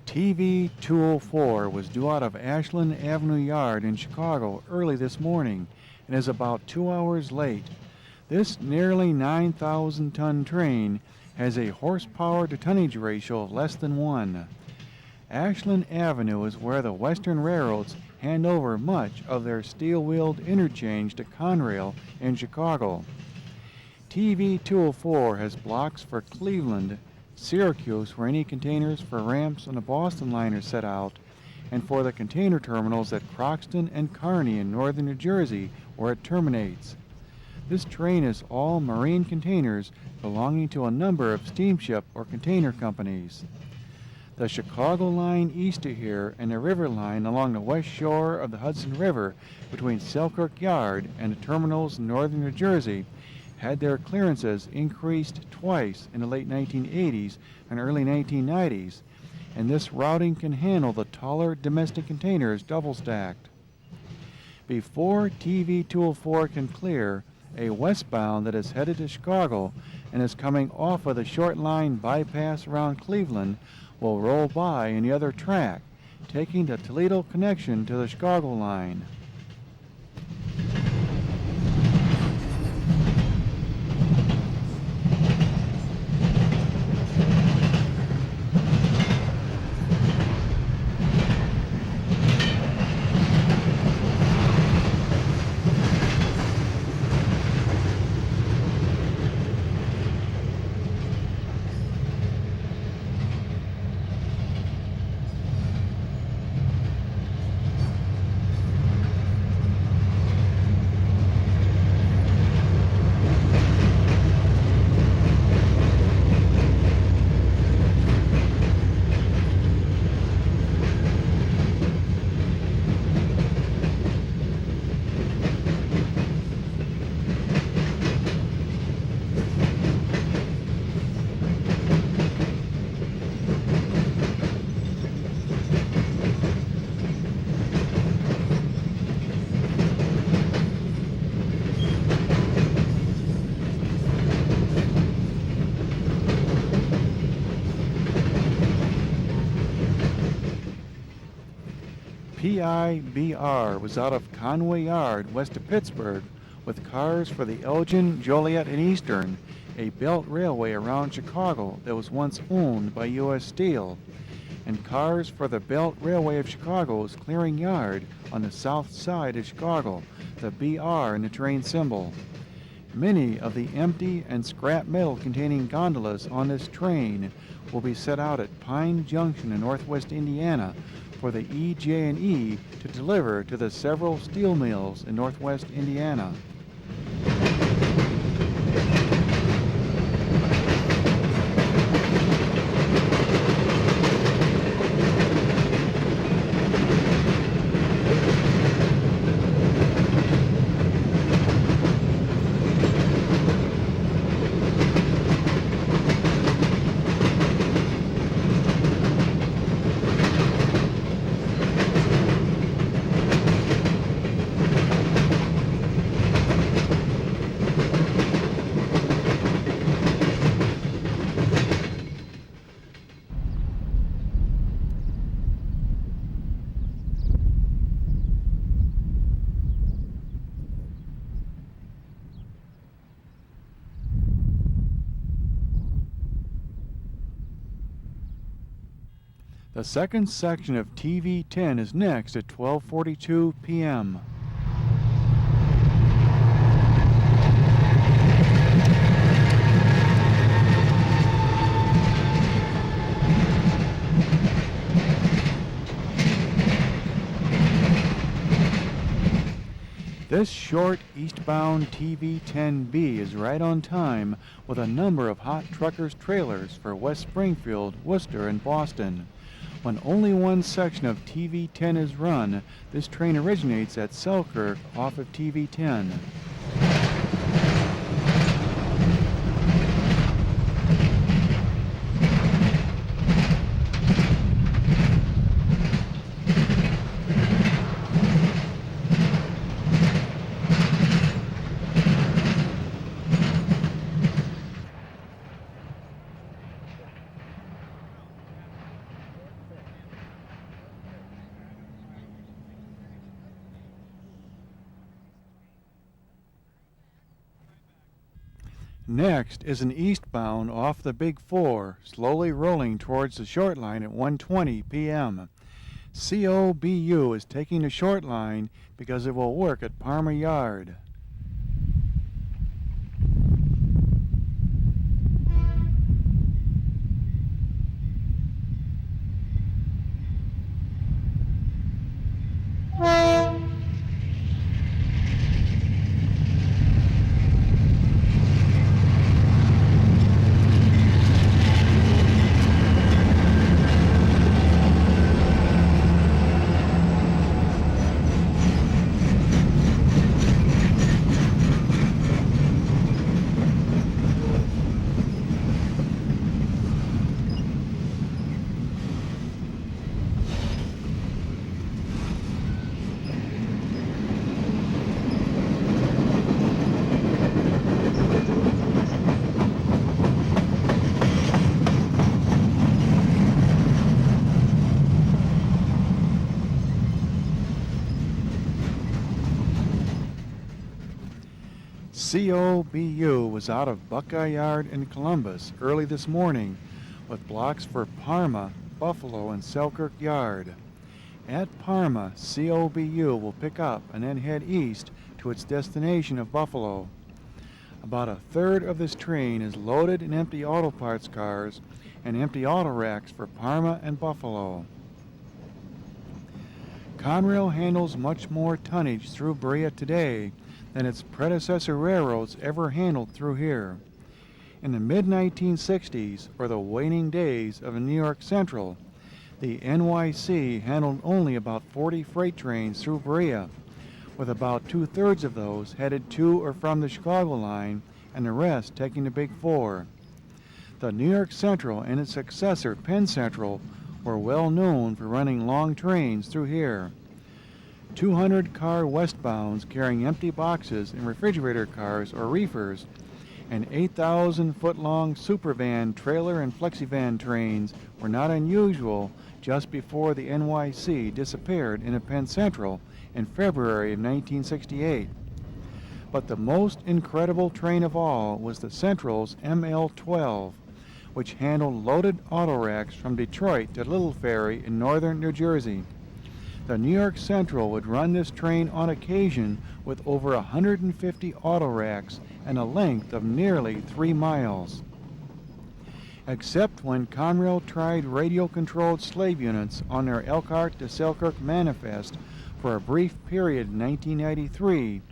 TV 204 was due out of Ashland Avenue Yard in Chicago early this morning and is about 2 hours late. This nearly 9,000-ton train has a horsepower to tonnage ratio of less than 1. Ashland Avenue is where the Western Railroads hand over much of their steel-wheeled interchange to Conrail in Chicago. TV 204 has blocks for Cleveland, Syracuse, where any containers for ramps on the Boston line are set out, and for the container terminals at Croxton and Kearney in northern New Jersey, where it terminates. This train is all marine containers belonging to a number of steamship or container companies. The Chicago line east of here and the river line along the west shore of the Hudson River between Selkirk Yard and the terminals in northern New Jersey had their clearances increased twice in the late 1980s and early 1990s, and this routing can handle the taller domestic containers double-stacked. Before TV 204 can clear, a westbound that is headed to Chicago and is coming off of the short line bypass around Cleveland will roll by in the other track, taking the Toledo connection to the Chicago line. PIBR was out of Conway Yard west of Pittsburgh with cars for the Elgin, Joliet, and Eastern, a belt railway around Chicago that was once owned by U.S. Steel, and cars for the Belt Railway of Chicago's Clearing Yard on the south side of Chicago, the BR in the train symbol. Many of the empty and scrap metal containing gondolas on this train will be set out at Pine Junction in northwest Indiana for the EJ&E to deliver to the several steel mills in northwest Indiana. The second section of TV10 is next at 12:42 p.m. This short eastbound TV10B is right on time with a number of hot truckers' trailers for West Springfield, Worcester, and Boston. When only one section of TV10 is run, this train originates at Selkirk off of TV10. Next is an eastbound off the Big 4, slowly rolling towards the short line at 1:20 p.m. COBU is taking the short line because it will work at Parma Yard. COBU was out of Buckeye Yard in Columbus early this morning with blocks for Parma, Buffalo, and Selkirk Yard. At Parma, COBU will pick up and then head east to its destination of Buffalo. About a third of this train is loaded in empty auto parts cars and empty auto racks for Parma and Buffalo. Conrail handles much more tonnage through Berea today than its predecessor railroads ever handled through here. In the mid-1960s, or the waning days of the New York Central, the NYC handled only about 40 freight trains through Berea, with about two-thirds of those headed to or from the Chicago line and the rest taking the Big 4. The New York Central and its successor, Penn Central, were well known for running long trains through here. 200-car westbounds carrying empty boxes and refrigerator cars or reefers, and 8,000-foot-long supervan, trailer, and flexivan trains were not unusual just before the NYC disappeared in a Penn Central in February of 1968. But the most incredible train of all was the Central's ML-12, which handled loaded auto racks from Detroit to Little Ferry in northern New Jersey. The New York Central would run this train on occasion with over 150 auto racks and a length of nearly 3 miles. Except when Conrail tried radio-controlled slave units on their Elkhart to Selkirk manifest for a brief period in 1993,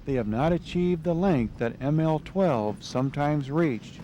they have not achieved the length that ML-12 sometimes reached.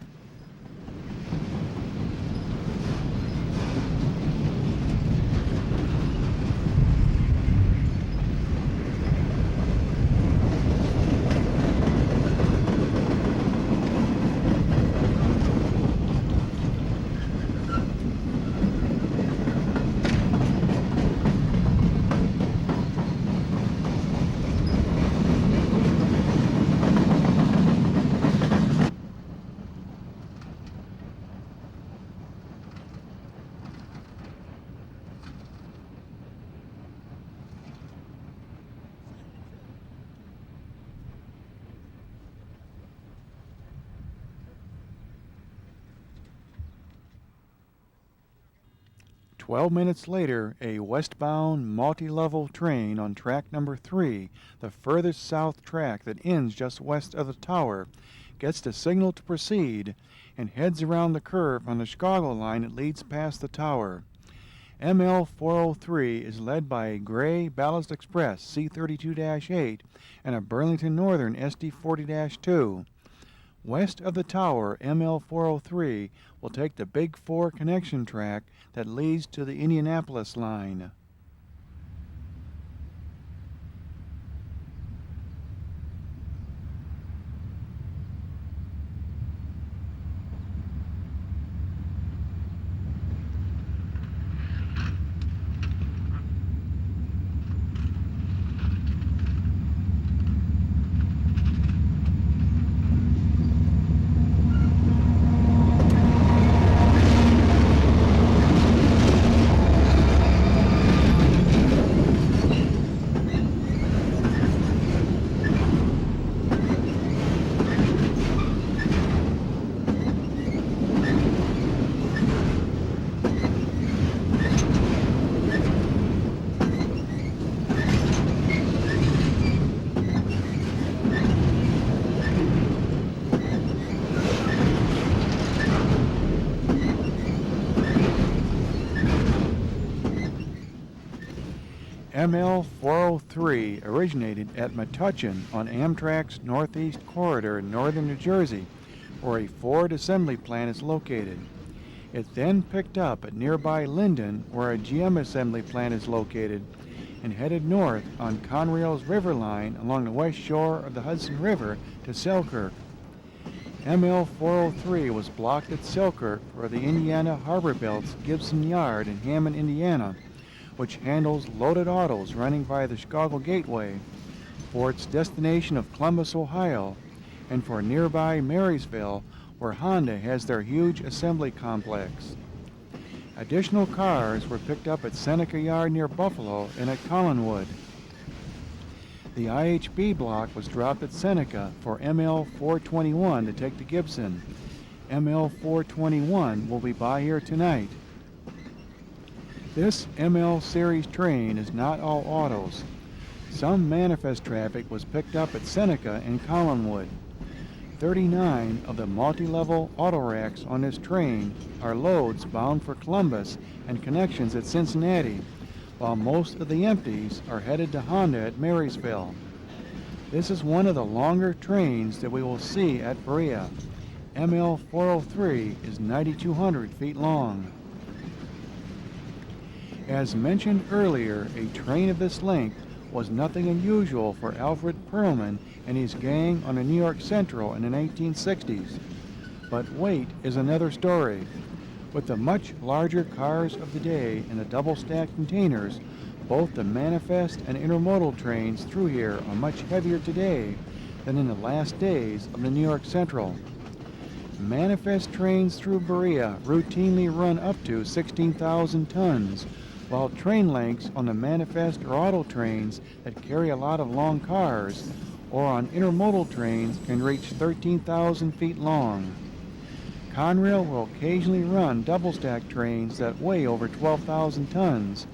"12 minutes later, a westbound multi-level train on track number 3, the furthest south track that ends just west of the tower, gets the signal to proceed and heads around the curve on the Chicago line that leads past the tower. ML-403 is led by a gray Ballast Express C32-8 and a Burlington Northern SD40-2. West of the tower, ML-403 will take the Big 4 connection track that leads to the Indianapolis line. ML 403 originated at Metuchen on Amtrak's Northeast Corridor in northern New Jersey, where a Ford assembly plant is located. It then picked up at nearby Linden, where a GM assembly plant is located, and headed north on Conrail's River Line along the west shore of the Hudson River to Selkirk. ML 403 was blocked at Selkirk for the Indiana Harbor Belt's Gibson Yard in Hammond, Indiana, which handles loaded autos running via the Chicago Gateway, for its destination of Columbus, Ohio, and for nearby Marysville, where Honda has their huge assembly complex. Additional cars were picked up at Seneca Yard near Buffalo and at Collinwood. The IHB block was dropped at Seneca for ML 421 to take to Gibson. ML 421 will be by here tonight. This ML series train is not all autos. Some manifest traffic was picked up at Seneca and Collinwood. 39 of the multi-level auto racks on this train are loads bound for Columbus and connections at Cincinnati, while most of the empties are headed to Honda at Marysville. This is one of the longer trains that we will see at Berea. ML 403 is 9,200 feet long. As mentioned earlier, a train of this length was nothing unusual for Alfred Perlman and his gang on the New York Central in the 1960s. But weight is another story. With the much larger cars of the day and the double-stacked containers, both the manifest and intermodal trains through here are much heavier today than in the last days of the New York Central. Manifest trains through Berea routinely run up to 16,000 tons, while train lengths on the manifest or auto trains that carry a lot of long cars or on intermodal trains can reach 13,000 feet long. Conrail will occasionally run double-stack trains that weigh over 12,000 tons,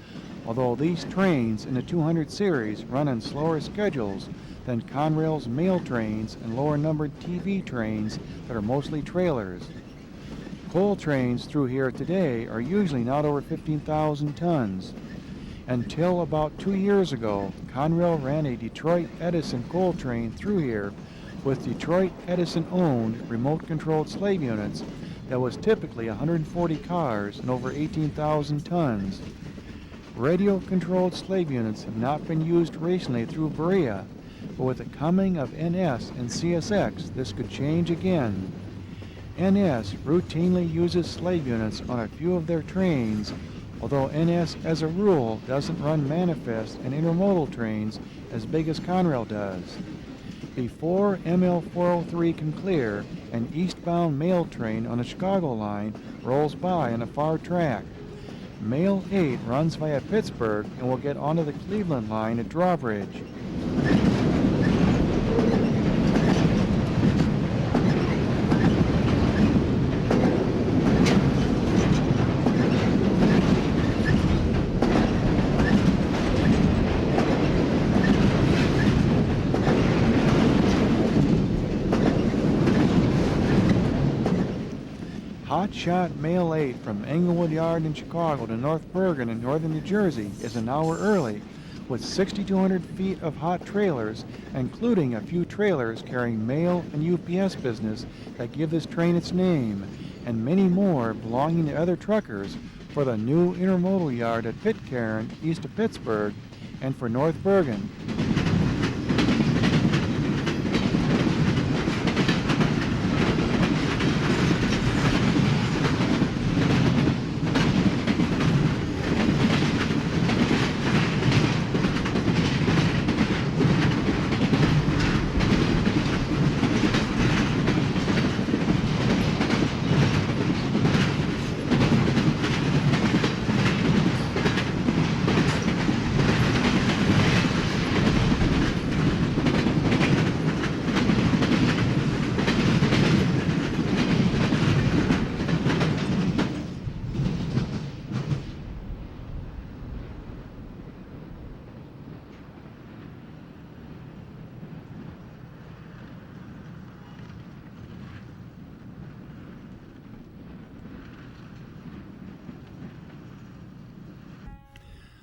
although these trains in the 200 series run on slower schedules than Conrail's mail trains and lower-numbered TV trains that are mostly trailers. Coal trains through here today are usually not over 15,000 tons. Until about 2 years ago, Conrail ran a Detroit Edison coal train through here with Detroit Edison-owned remote-controlled slave units that was typically 140 cars and over 18,000 tons. Radio-controlled slave units have not been used recently through Berea, but with the coming of NS and CSX, this could change again. NS routinely uses slave units on a few of their trains, although NS as a rule doesn't run manifest and intermodal trains as big as Conrail does. Before ML 403 can clear, an eastbound mail train on the Chicago line rolls by on a far track. Mail 8 runs via Pittsburgh and will get onto the Cleveland line at Drawbridge. Hotshot Mail 8 from Englewood Yard in Chicago to North Bergen in northern New Jersey is an hour early, with 6,200 feet of hot trailers, including a few trailers carrying mail and UPS business that give this train its name, and many more belonging to other truckers for the new intermodal yard at Pitcairn east of Pittsburgh and for North Bergen.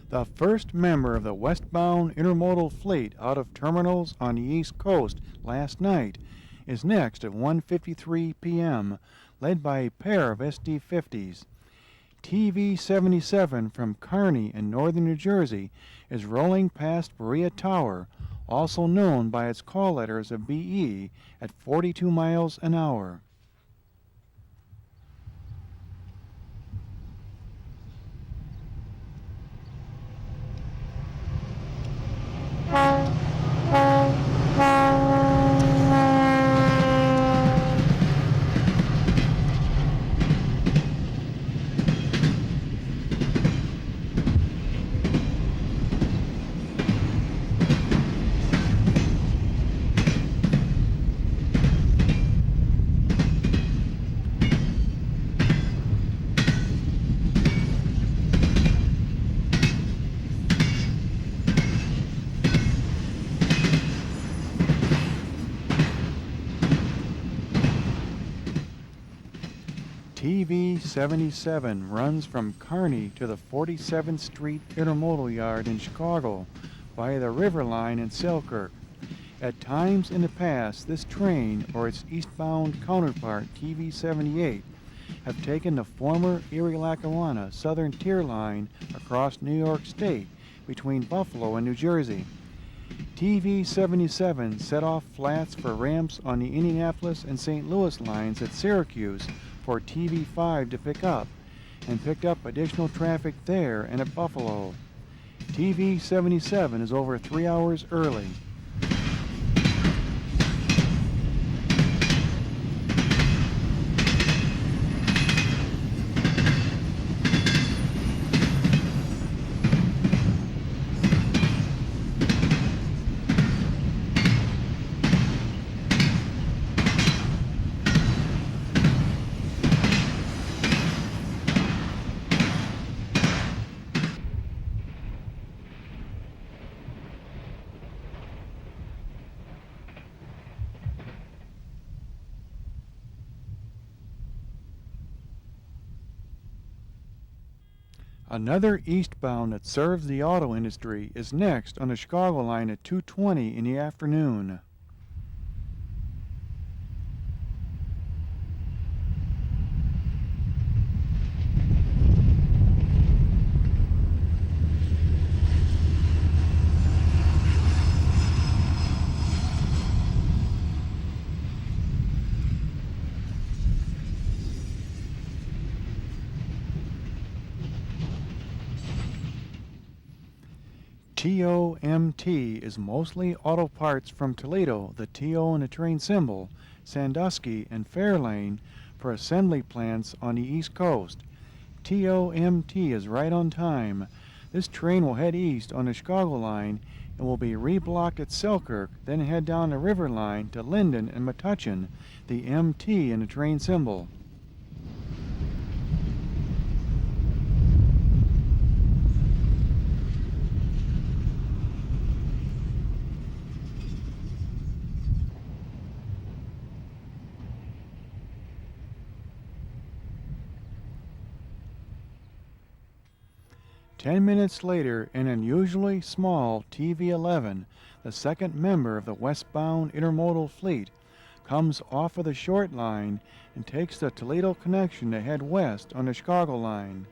The first member of the westbound intermodal fleet out of terminals on the East Coast last night is next at 1:53 p.m., led by a pair of SD-50s. TV-77 from Kearney in northern New Jersey is rolling past Berea Tower, also known by its call letters of BE, at 42 miles an hour. TV-77 runs from Kearney to the 47th Street Intermodal Yard in Chicago via the River Line in Selkirk. At times in the past, this train or its eastbound counterpart, TV-78, have taken the former Erie-Lackawanna Southern Tier Line across New York State between Buffalo and New Jersey. TV-77 set off flats for ramps on the Indianapolis and St. Louis lines at Syracuse for TV-5 to pick up, and picked up additional traffic there and at Buffalo. TV-77 is over 3 hours early. Another eastbound that serves the auto industry is next on the Chicago line at 2:20 in the afternoon. TOMT is mostly auto parts from Toledo, the TO in the train symbol, Sandusky, and Fairlane for assembly plants on the East Coast. TOMT is right on time. This train will head east on the Chicago line and will be reblocked at Selkirk, then head down the River Line to Linden and Metuchen, the MT in the train symbol. Ten minutes later, an unusually small TV-11, the second member of the westbound intermodal fleet, comes off of the short line and takes the Toledo connection to head west on the Chicago line.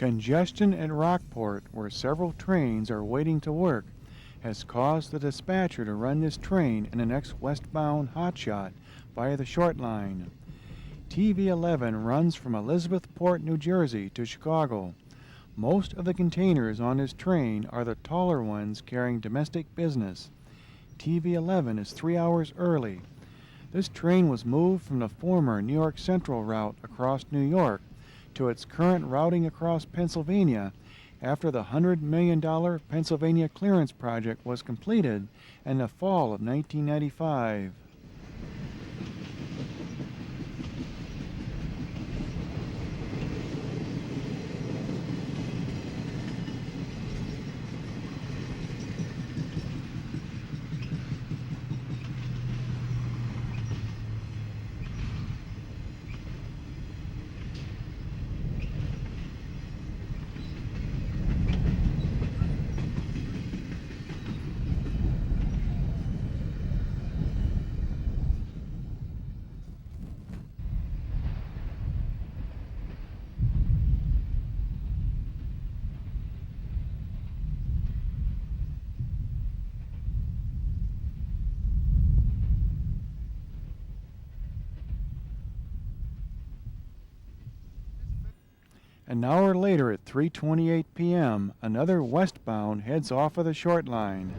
Congestion at Rockport, where several trains are waiting to work, has caused the dispatcher to run this train in the next westbound hotshot via the short line. TV11 runs from Elizabethport, New Jersey to Chicago. Most of the containers on this train are the taller ones carrying domestic business. TV11 is 3 hours early. This train was moved from the former New York Central route across New York to its current routing across Pennsylvania after the $100 million Pennsylvania Clearance Project was completed in the fall of 1995. An hour later at 3:28 p.m., another westbound heads off of the short line.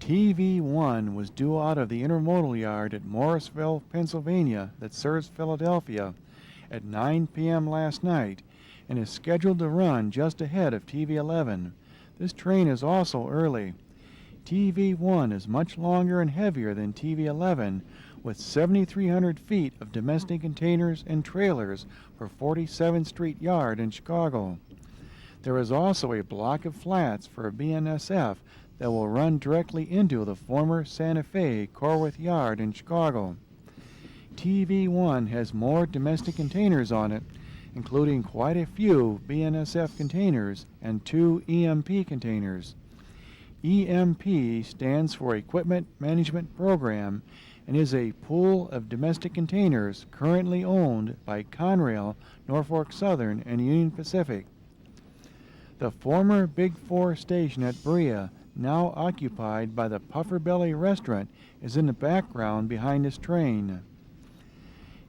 TV1 was due out of the intermodal yard at Morrisville, Pennsylvania, that serves Philadelphia, at 9 p.m. last night and is scheduled to run just ahead of TV11. This train is also early. TV1 is much longer and heavier than TV11, with 7,300 feet of domestic containers and trailers for 47th Street Yard in Chicago. There is also a block of flats for BNSF that will run directly into the former Santa Fe Corwith Yard in Chicago. TV1 has more domestic containers on it, including quite a few BNSF containers and 2 EMP containers. EMP stands for Equipment Management Program and is a pool of domestic containers currently owned by Conrail, Norfolk Southern, and Union Pacific. The former Big Four station at Berea, now occupied by the Puffer Belly restaurant, is in the background behind this train.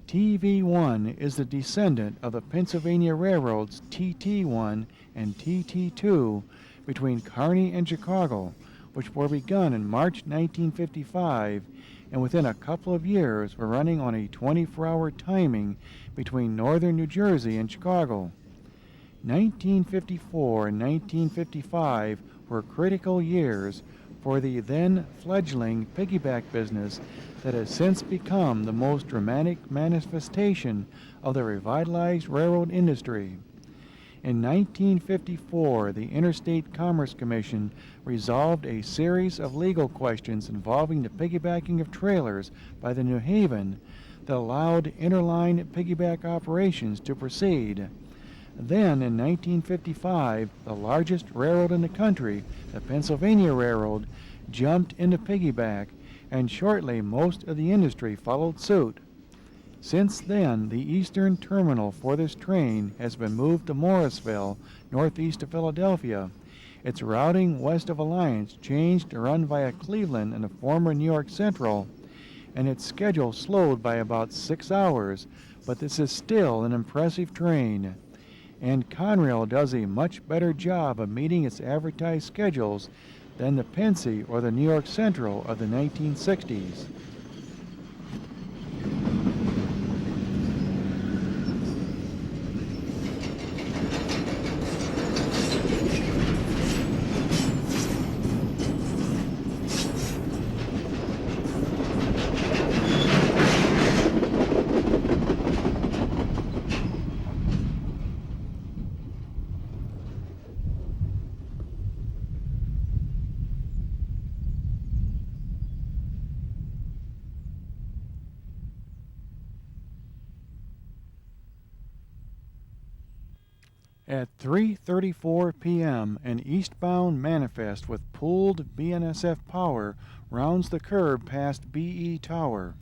TV1 is the descendant of the Pennsylvania Railroad's TT1 and TT2 between Kearney and Chicago, which were begun in March 1955 and within a couple of years were running on a 24-hour timing between northern New Jersey and Chicago. 1954 and 1955 were critical years for the then fledgling piggyback business that has since become the most dramatic manifestation of the revitalized railroad industry. In 1954, the Interstate Commerce Commission resolved a series of legal questions involving the piggybacking of trailers by the New Haven that allowed interline piggyback operations to proceed. Then, in 1955, the largest railroad in the country, the Pennsylvania Railroad, jumped into piggyback, and shortly most of the industry followed suit. Since then, the eastern terminal for this train has been moved to Morrisville, northeast of Philadelphia. Its routing west of Alliance changed to run via Cleveland and the former New York Central, and its schedule slowed by about 6 hours, but this is still an impressive train. And Conrail does a much better job of meeting its advertised schedules than the Pennsy or the New York Central of the 1960s. At 3:34 p.m., an eastbound manifest with pooled BNSF power rounds the curve past BE Tower.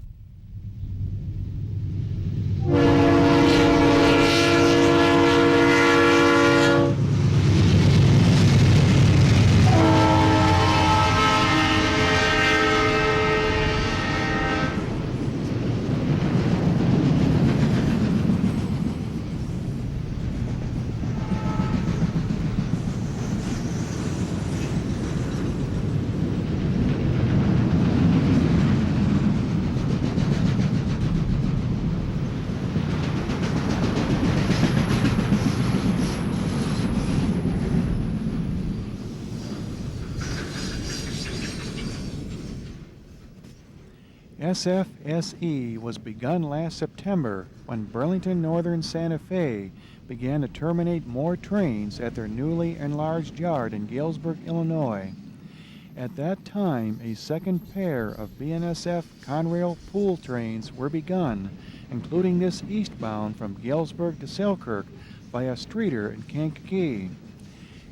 SFSE was begun last September when Burlington Northern Santa Fe began to terminate more trains at their newly enlarged yard in Galesburg, Illinois. At that time, a second pair of BNSF Conrail pool trains were begun, including this eastbound from Galesburg to Selkirk via Streator and Kankakee.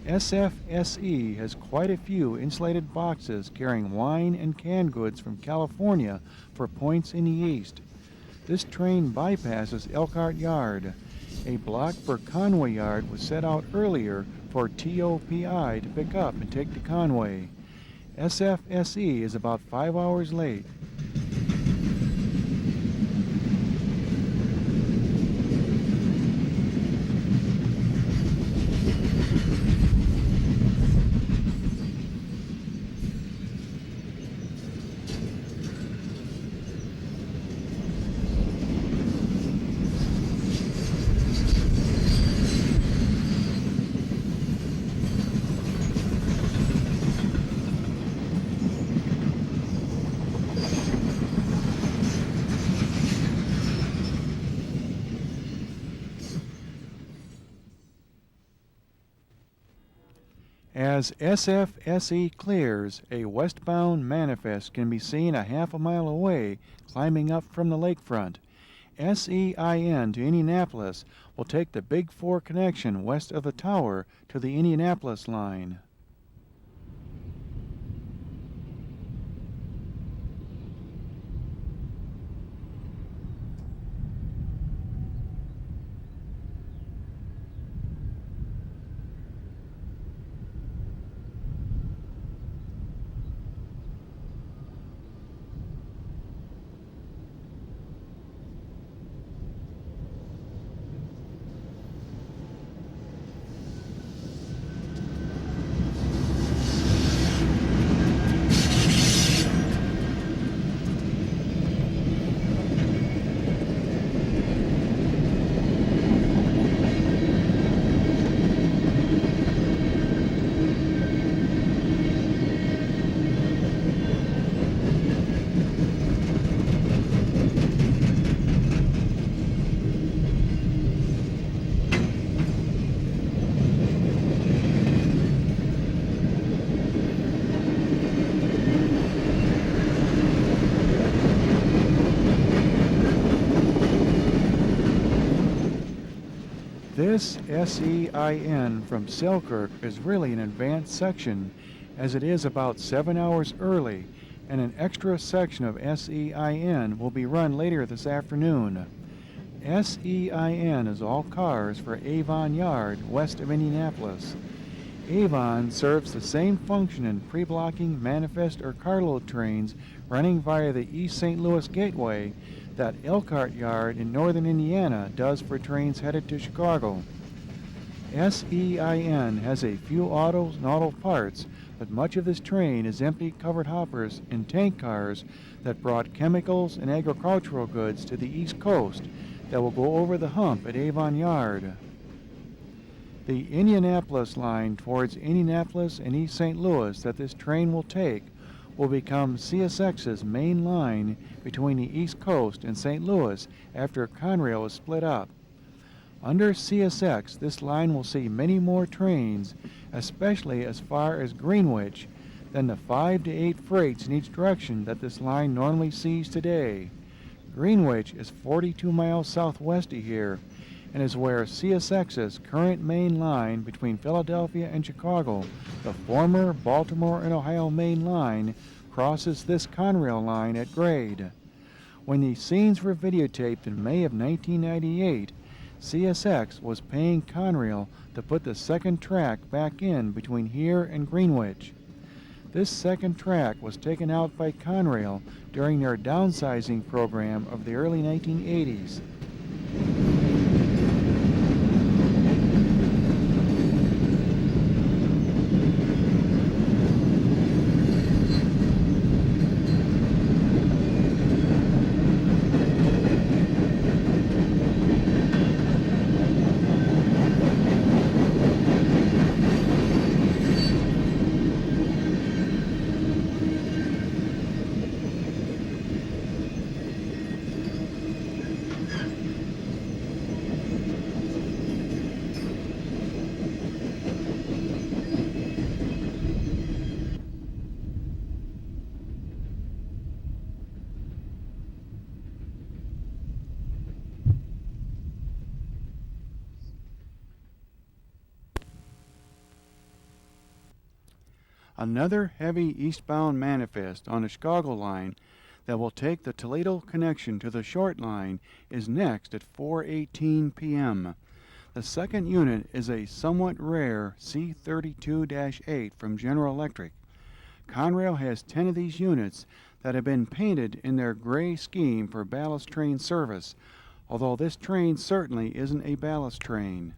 SFSE has quite a few insulated boxes carrying wine and canned goods from California for points in the east. This train bypasses Elkhart Yard. A block for Conway Yard was set out earlier for TOPI to pick up and take to Conway. SFSE is about 5 hours late. As SFSE clears, a westbound manifest can be seen a half a mile away climbing up from the lakefront. SEIN to Indianapolis will take the Big 4 connection west of the tower to the Indianapolis line. This SEIN from Selkirk is really an advanced section, as it is about 7 hours early, and an extra section of SEIN will be run later this afternoon. SEIN is all cars for Avon Yard, west of Indianapolis. Avon serves the same function in pre-blocking manifest or carload trains running via the East St. Louis Gateway that Elkhart Yard in northern Indiana does for trains headed to Chicago. SEIN has a few autos and auto parts, but much of this train is empty covered hoppers and tank cars that brought chemicals and agricultural goods to the East Coast that will go over the hump at Avon Yard. The Indianapolis line towards Indianapolis and East St. Louis that this train will take will become CSX's main line between the East Coast and St. Louis after Conrail is split up. Under CSX, this line will see many more trains, especially as far as Greenwich, than the 5 to 8 freights in each direction that this line normally sees today. Greenwich is 42 miles southwest of here, and is where CSX's current main line between Philadelphia and Chicago, the former Baltimore and Ohio main line, crosses this Conrail line at grade. When these scenes were videotaped in May of 1998, CSX was paying Conrail to put the second track back in between here and Greenwich. This second track was taken out by Conrail during their downsizing program of the early 1980s. Another heavy eastbound manifest on the Chicago line that will take the Toledo connection to the short line is next at 4:18 p.m. The second unit is a somewhat rare C32-8 from General Electric. Conrail has 10 of these units that have been painted in their gray scheme for ballast train service, although this train certainly isn't a ballast train.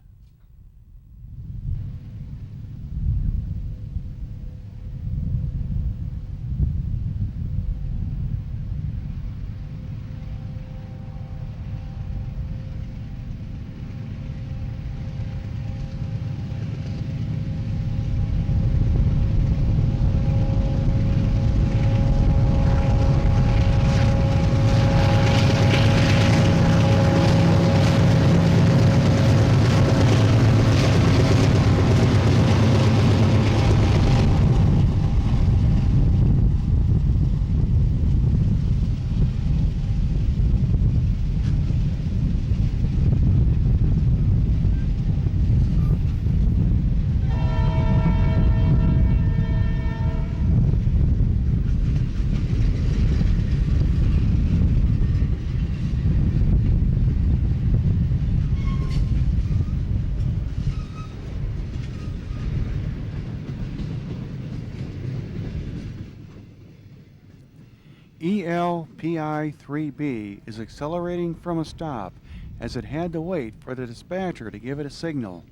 ELPI-3B is accelerating from a stop as it had to wait for the dispatcher to give it a signal.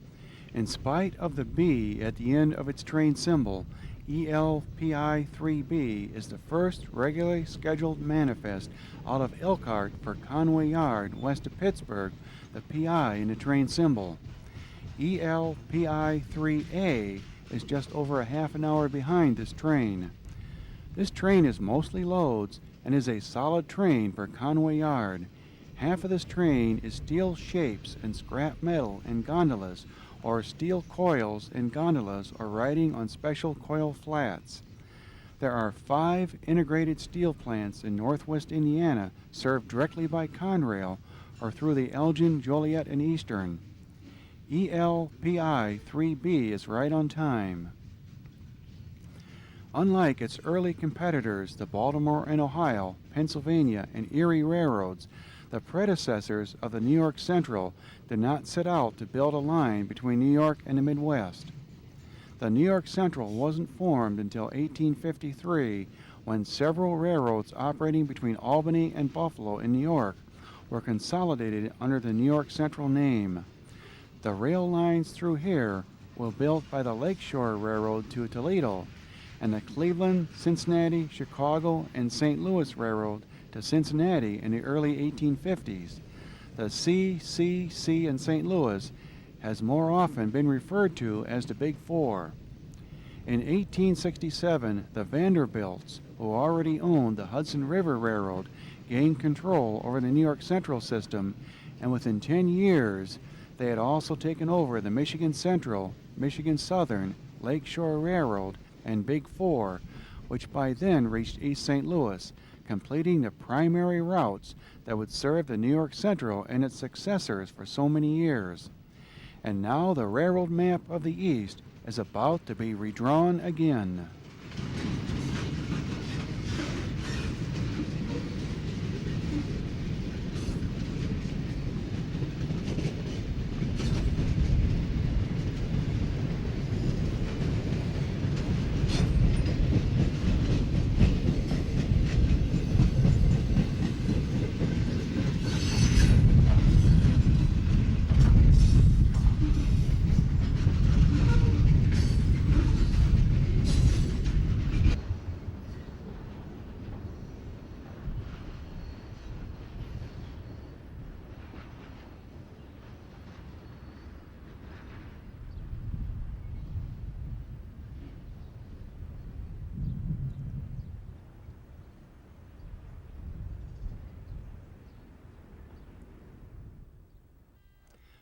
In spite of the B at the end of its train symbol, ELPI-3B is the first regularly scheduled manifest out of Elkhart for Conway Yard west of Pittsburgh, the PI in the train symbol. ELPI-3A is just over a half an hour behind this train. This train is mostly loads and is a solid train for Conway Yard. Half of this train is steel shapes and scrap metal in gondolas, or steel coils in gondolas, or riding on special coil flats. There are 5 integrated steel plants in northwest Indiana served directly by Conrail or through the Elgin, Joliet, and Eastern. ELPI-3B is right on time. Unlike its early competitors, the Baltimore and Ohio, Pennsylvania, and Erie railroads, the predecessors of the New York Central did not set out to build a line between New York and the Midwest. The New York Central wasn't formed until 1853, when several railroads operating between Albany and Buffalo in New York were consolidated under the New York Central name. The rail lines through here were built by the Lakeshore Railroad to Toledo, and the Cleveland, Cincinnati, Chicago, and St. Louis Railroad to Cincinnati in the early 1850s. The CCC in St. Louis has more often been referred to as the Big Four. In 1867, the Vanderbilts, who already owned the Hudson River Railroad, gained control over the New York Central system, and within 10 years, they had also taken over the Michigan Central, Michigan Southern, Lakeshore Railroad, and Big Four, which by then reached East St. Louis, completing the primary routes that would serve the New York Central and its successors for so many years. And now the railroad map of the East is about to be redrawn again.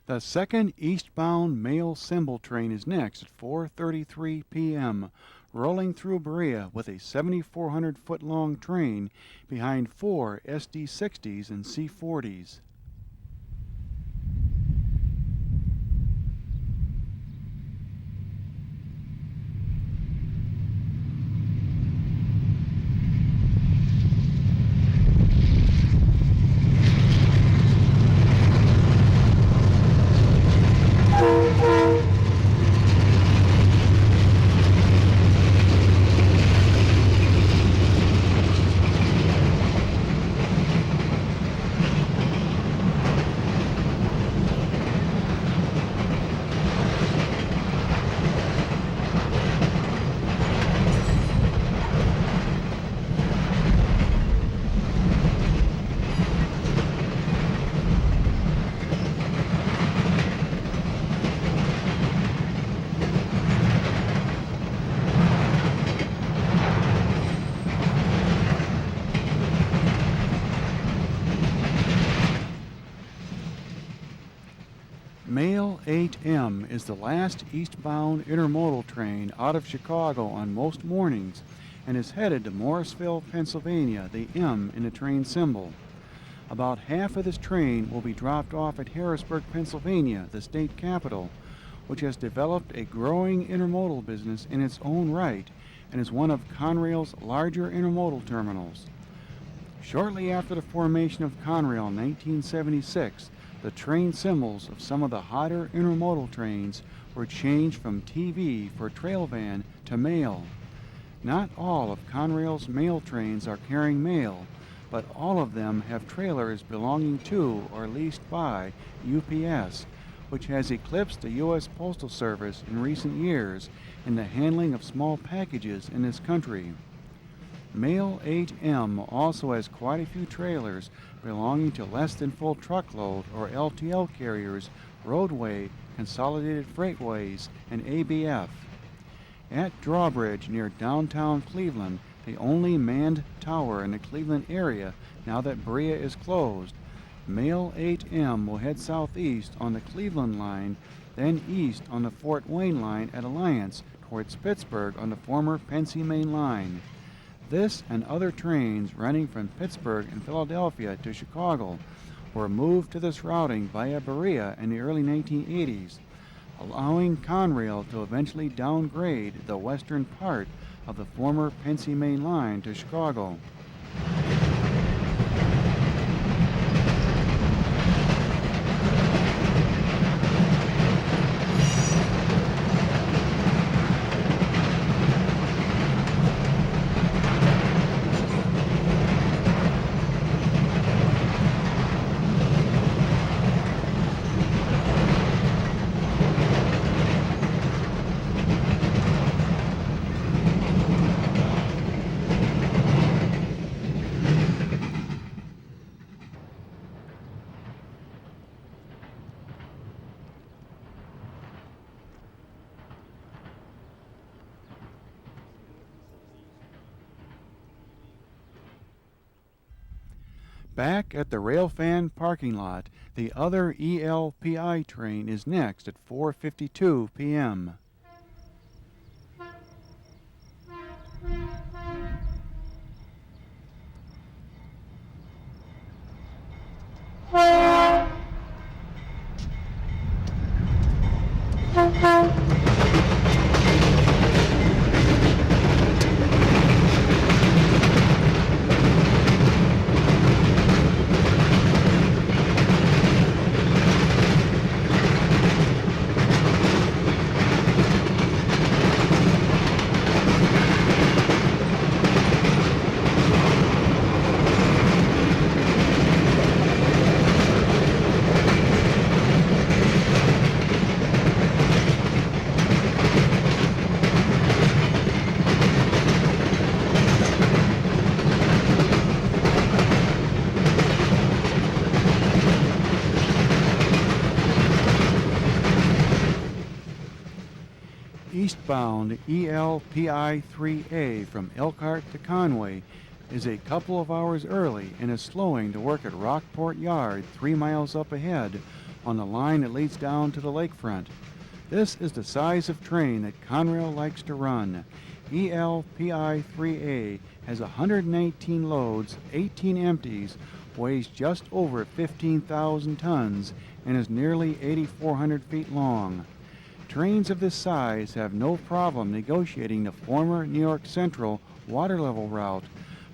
The second eastbound mail symbol train is next at 4:33 p.m., rolling through Berea with a 7,400-foot-long train behind 4 SD-60s and C-40s. Mail 8M is the last eastbound intermodal train out of Chicago on most mornings and is headed to Morrisville, Pennsylvania, the M in the train symbol. About half of this train will be dropped off at Harrisburg, Pennsylvania, the state capital, which has developed a growing intermodal business in its own right and is one of Conrail's larger intermodal terminals. Shortly after the formation of Conrail in 1976, the train symbols of some of the hotter intermodal trains were changed from TV for trail van to mail. Not all of Conrail's mail trains are carrying mail, but all of them have trailers belonging to or leased by UPS, which has eclipsed the U.S. Postal Service in recent years in the handling of small packages in this country. Mail 8M also has quite a few trailers belonging to less than full truckload or LTL carriers, roadway, consolidated freightways, and ABF. At Drawbridge near downtown Cleveland, the only manned tower in the Cleveland area now that Berea is closed, Mail 8M will head southeast on the Cleveland line, then east on the Fort Wayne line at Alliance towards Pittsburgh on the former Pennsy Main line. This and other trains running from Pittsburgh and Philadelphia to Chicago were moved to this routing via Berea in the early 1980s, allowing Conrail to eventually downgrade the western part of the former Pennsy Main line to Chicago. Back at the Railfan parking lot, the other ELPI train is next at 4:52 p.m. Eastbound ELPI 3A from Elkhart to Conway is a couple of hours early and is slowing to work at Rockport Yard 3 miles up ahead on the line that leads down to the lakefront. This is the size of train that Conrail likes to run. ELPI 3A has 119 loads, 18 empties, weighs just over 15,000 tons, and is nearly 8,400 feet long. Trains of this size have no problem negotiating the former New York Central water level route,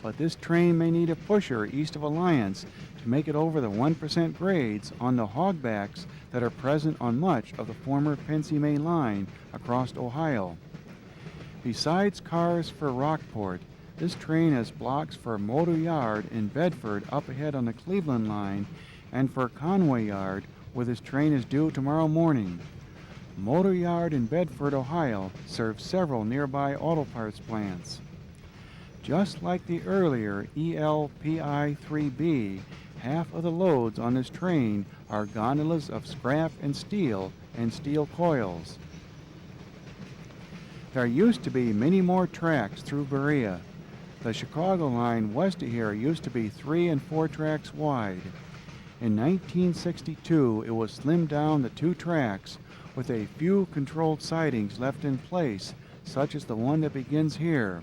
but this train may need a pusher east of Alliance to make it over the 1% grades on the hogbacks that are present on much of the former Pensy Main line across Ohio. Besides cars for Rockport, this train has blocks for Motor Yard in Bedford up ahead on the Cleveland line and for Conway Yard, where this train is due tomorrow morning. Motor Yard in Bedford, Ohio serves several nearby auto parts plants. Just like the earlier ELPI 3B, half of the loads on this train are gondolas of scrap and steel coils. There used to be many more tracks through Berea. The Chicago line west of here used to be 3 and 4 tracks wide. In 1962, it was slimmed down to 2 tracks with a few controlled sidings left in place, such as the one that begins here.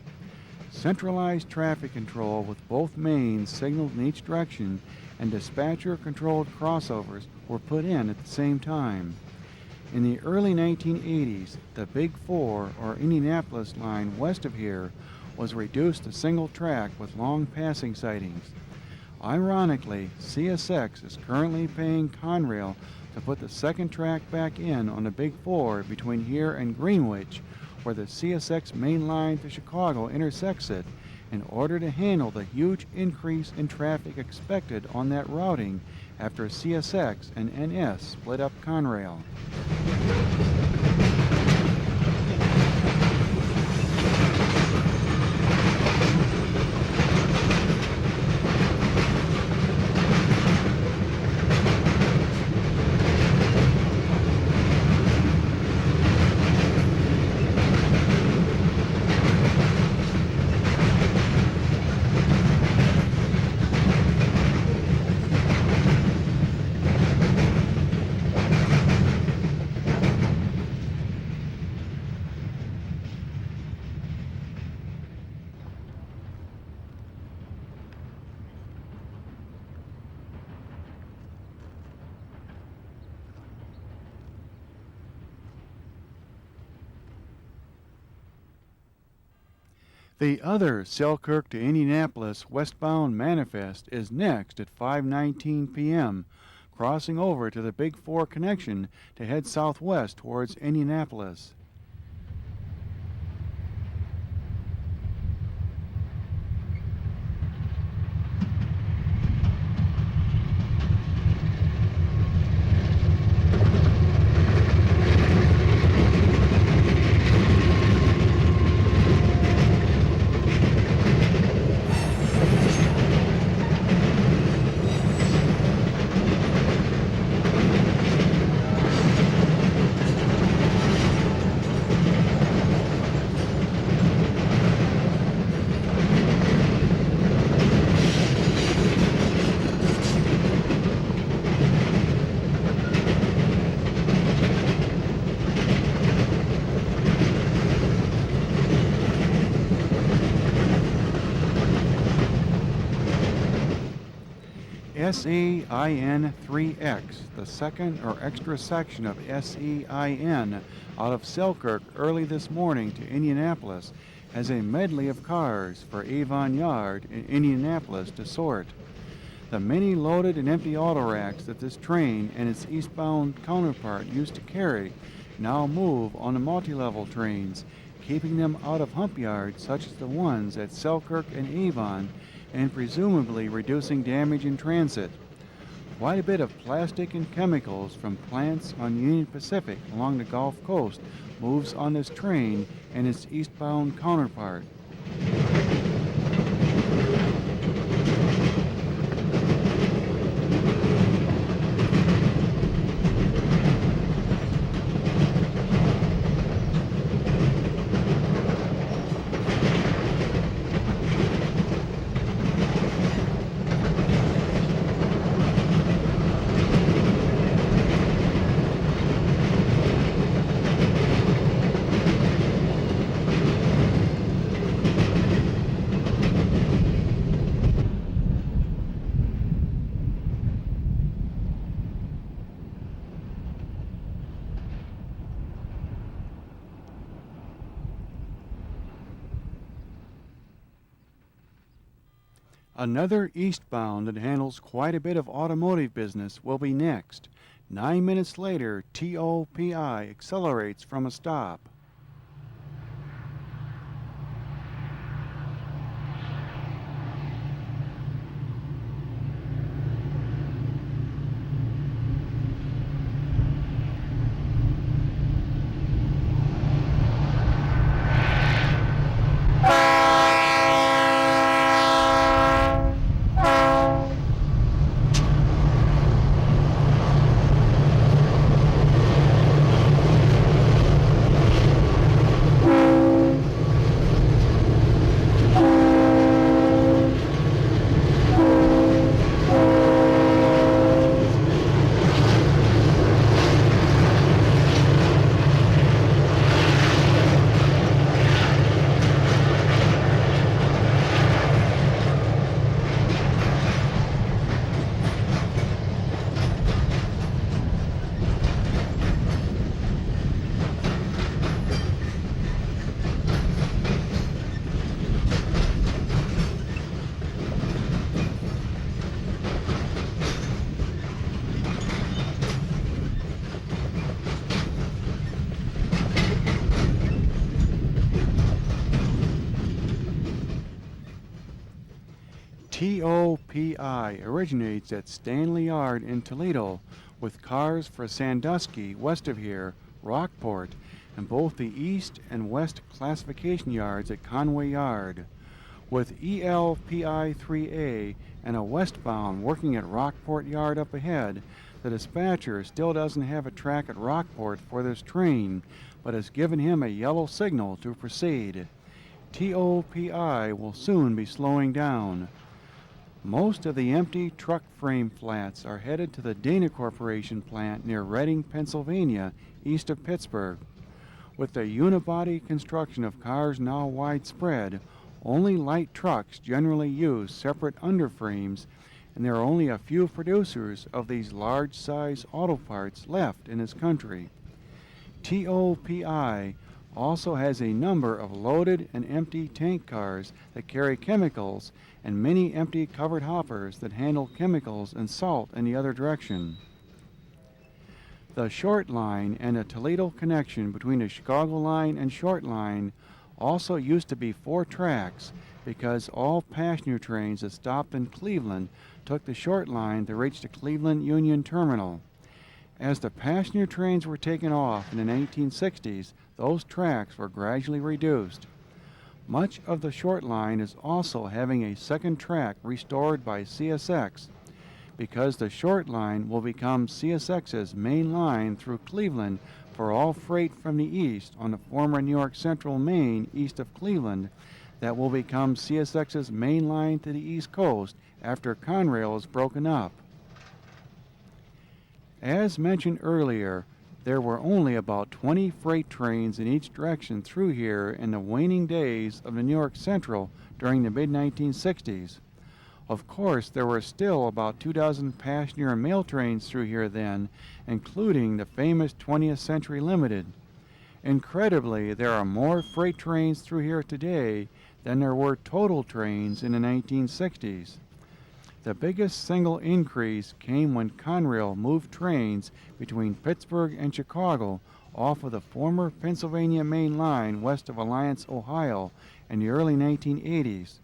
Centralized traffic control with both mains signaled in each direction and dispatcher-controlled crossovers were put in at the same time. In the early 1980s, the Big Four, or Indianapolis line west of here, was reduced to single track with long passing sidings. Ironically, CSX is currently paying Conrail to put the second track back in on the Big Four between here and Greenwich, where the CSX main line to Chicago intersects it, in order to handle the huge increase in traffic expected on that routing after CSX and NS split up Conrail. The other Selkirk to Indianapolis westbound manifest is next at 5:19 p.m., crossing over to the Big Four connection to head southwest towards Indianapolis. SEIN 3X, the second or extra section of SEIN out of Selkirk early this morning to Indianapolis, has a medley of cars for Avon Yard in Indianapolis to sort. The many loaded and empty auto racks that this train and its eastbound counterpart used to carry now move on the multi-level trains, keeping them out of hump yards such as the ones at Selkirk and Avon, and presumably reducing damage in transit. Quite a bit of plastic and chemicals from plants on Union Pacific along the Gulf Coast moves on this train and its eastbound counterpart. Another eastbound that handles quite a bit of automotive business will be next. 9 minutes later, TOPI accelerates from a stop. TOPI originates at Stanley Yard in Toledo with cars for Sandusky west of here, Rockport, and both the east and west classification yards at Conway Yard. With ELPI 3A and a westbound working at Rockport Yard up ahead, the dispatcher still doesn't have a track at Rockport for this train, but has given him a yellow signal to proceed. TOPI will soon be slowing down. Most of the empty truck frame flats are headed to the Dana Corporation plant near Reading, Pennsylvania, east of Pittsburgh. With the unibody construction of cars now widespread, only light trucks generally use separate underframes, and there are only a few producers of these large-size auto parts left in this country. TOPI also has a number of loaded and empty tank cars that carry chemicals and many empty covered hoppers that handle chemicals and salt in the other direction. The short line and the Toledo connection between the Chicago line and short line also used to be 4 tracks because all passenger trains that stopped in Cleveland took the short line to reach the Cleveland Union Terminal. As the passenger trains were taken off in the 1960s, those tracks were gradually reduced. Much of the short line is also having a second track restored by CSX because the short line will become CSX's main line through Cleveland for all freight from the east on the former New York Central Main east of Cleveland that will become CSX's main line to the East Coast after Conrail is broken up. As mentioned earlier, there were only about 20 freight trains in each direction through here in the waning days of the New York Central during the mid-1960s. Of course, there were still about 2 dozen passenger and mail trains through here then, including the famous 20th Century Limited. Incredibly, there are more freight trains through here today than there were total trains in the 1960s. The biggest single increase came when Conrail moved trains between Pittsburgh and Chicago off of the former Pennsylvania Main Line west of Alliance, Ohio in the early 1980s.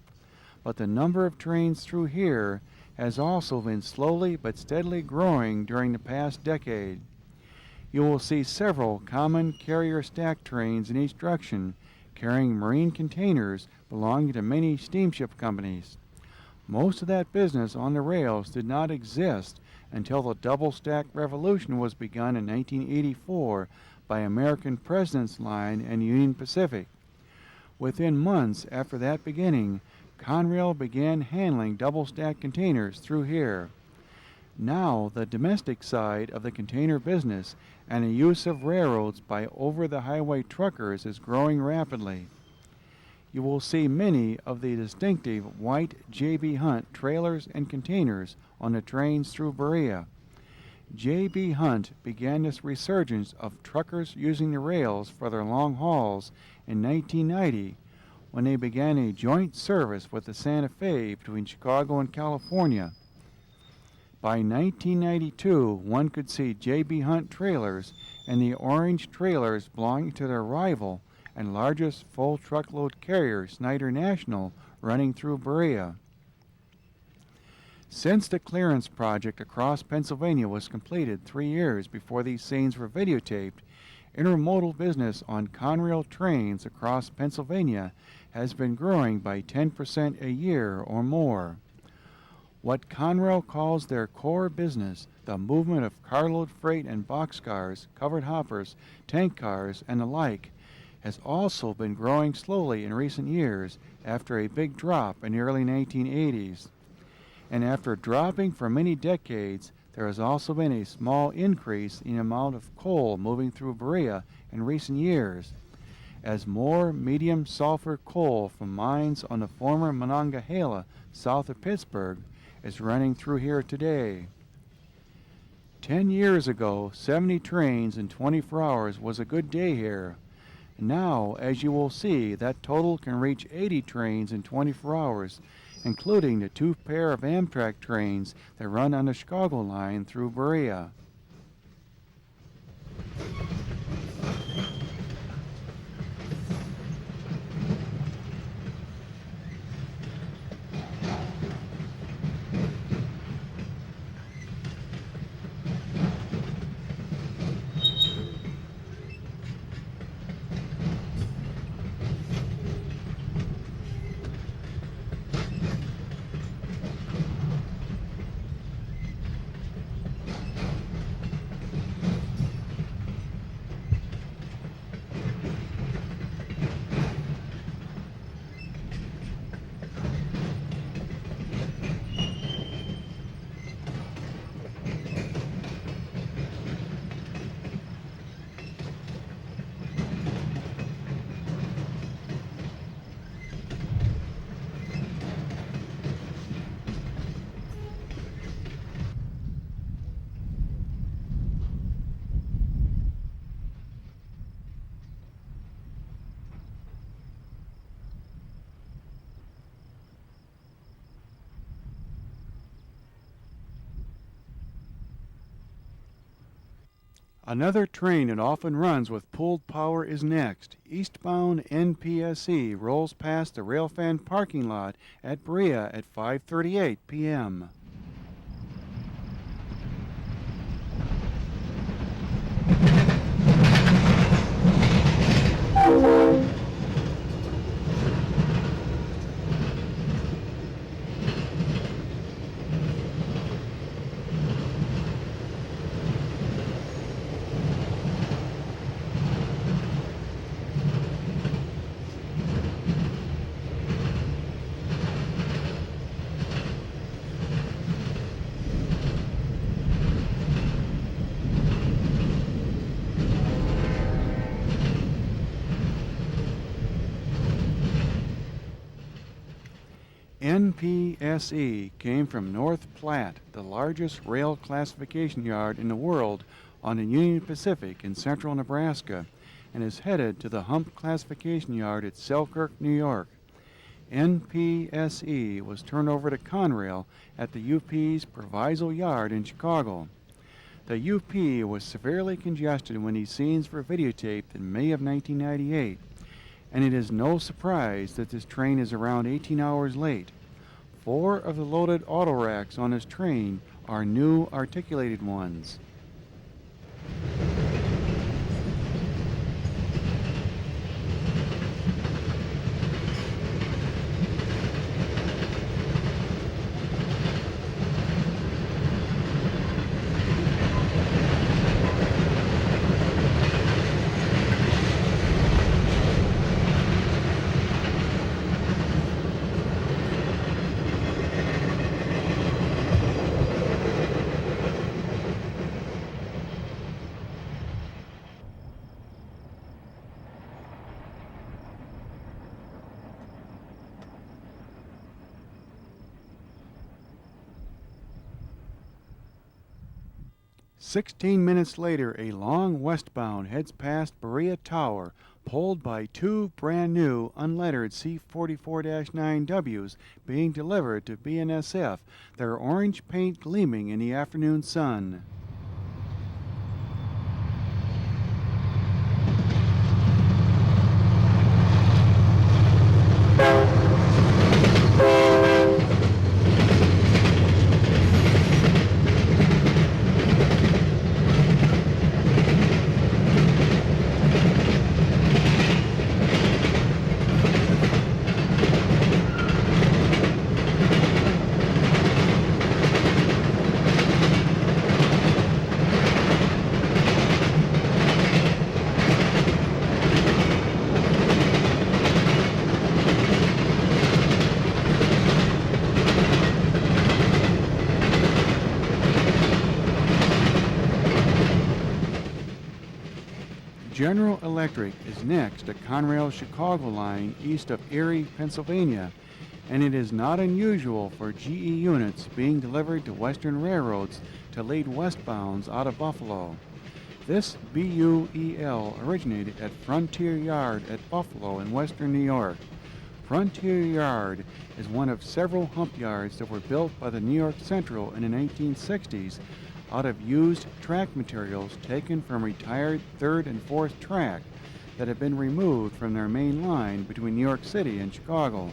But the number of trains through here has also been slowly but steadily growing during the past decade. You will see several common carrier stack trains in each direction carrying marine containers belonging to many steamship companies. Most of that business on the rails did not exist until the double stack revolution was begun in 1984 by American President's Line and Union Pacific. Within months after that beginning, Conrail began handling double stack containers through here. Now, the domestic side of the container business and the use of railroads by over-the-highway truckers is growing rapidly. You will see many of the distinctive white J.B. Hunt trailers and containers on the trains through Berea. J.B. Hunt began this resurgence of truckers using the rails for their long hauls in 1990 when they began a joint service with the Santa Fe between Chicago and California. By 1992, one could see J.B. Hunt trailers and the orange trailers belonging to their rival and largest full truckload carrier, Snyder National, running through Berea. Since the clearance project across Pennsylvania was completed 3 years before these scenes were videotaped, intermodal business on Conrail trains across Pennsylvania has been growing by 10% a year or more. What Conrail calls their core business, the movement of carload freight and boxcars, covered hoppers, tank cars, and the like, has also been growing slowly in recent years after a big drop in the early 1980s. And after dropping for many decades, there has also been a small increase in the amount of coal moving through Berea in recent years, as more medium sulfur coal from mines on the former Monongahela south of Pittsburgh is running through here today. 10 years ago, 70 trains in 24 hours was a good day here. Now, as you will see, that total can reach 80 trains in 24 hours, including the 2 pair of Amtrak trains that run on the Chicago line through Berea. Another train that often runs with pulled power is next. Eastbound NPSE rolls past the Railfan parking lot at Berea at 5:38 p.m. NPSE came from North Platte, the largest rail classification yard in the world on the Union Pacific in central Nebraska, and is headed to the Hump Classification Yard at Selkirk, New York. NPSE was turned over to Conrail at the UP's Proviso Yard in Chicago. The UP was severely congested when these scenes were videotaped in May of 1998, and it is no surprise that this train is around 18 hours late. 4 of the loaded auto racks on this train are new articulated ones. "16 minutes later, a long westbound heads past Berea Tower, pulled by 2 brand-new unlettered C-44-9Ws being delivered to BNSF, their orange paint gleaming in the afternoon sun. General Electric is next to Conrail's Chicago line east of Erie, Pennsylvania, and it is not unusual for GE units being delivered to Western railroads to lead westbounds out of Buffalo. This BUEL originated at Frontier Yard at Buffalo in western New York. Frontier Yard is one of several hump yards that were built by the New York Central in the 1960s out of used track materials taken from retired 3rd and 4th track that had been removed from their main line between New York City and Chicago.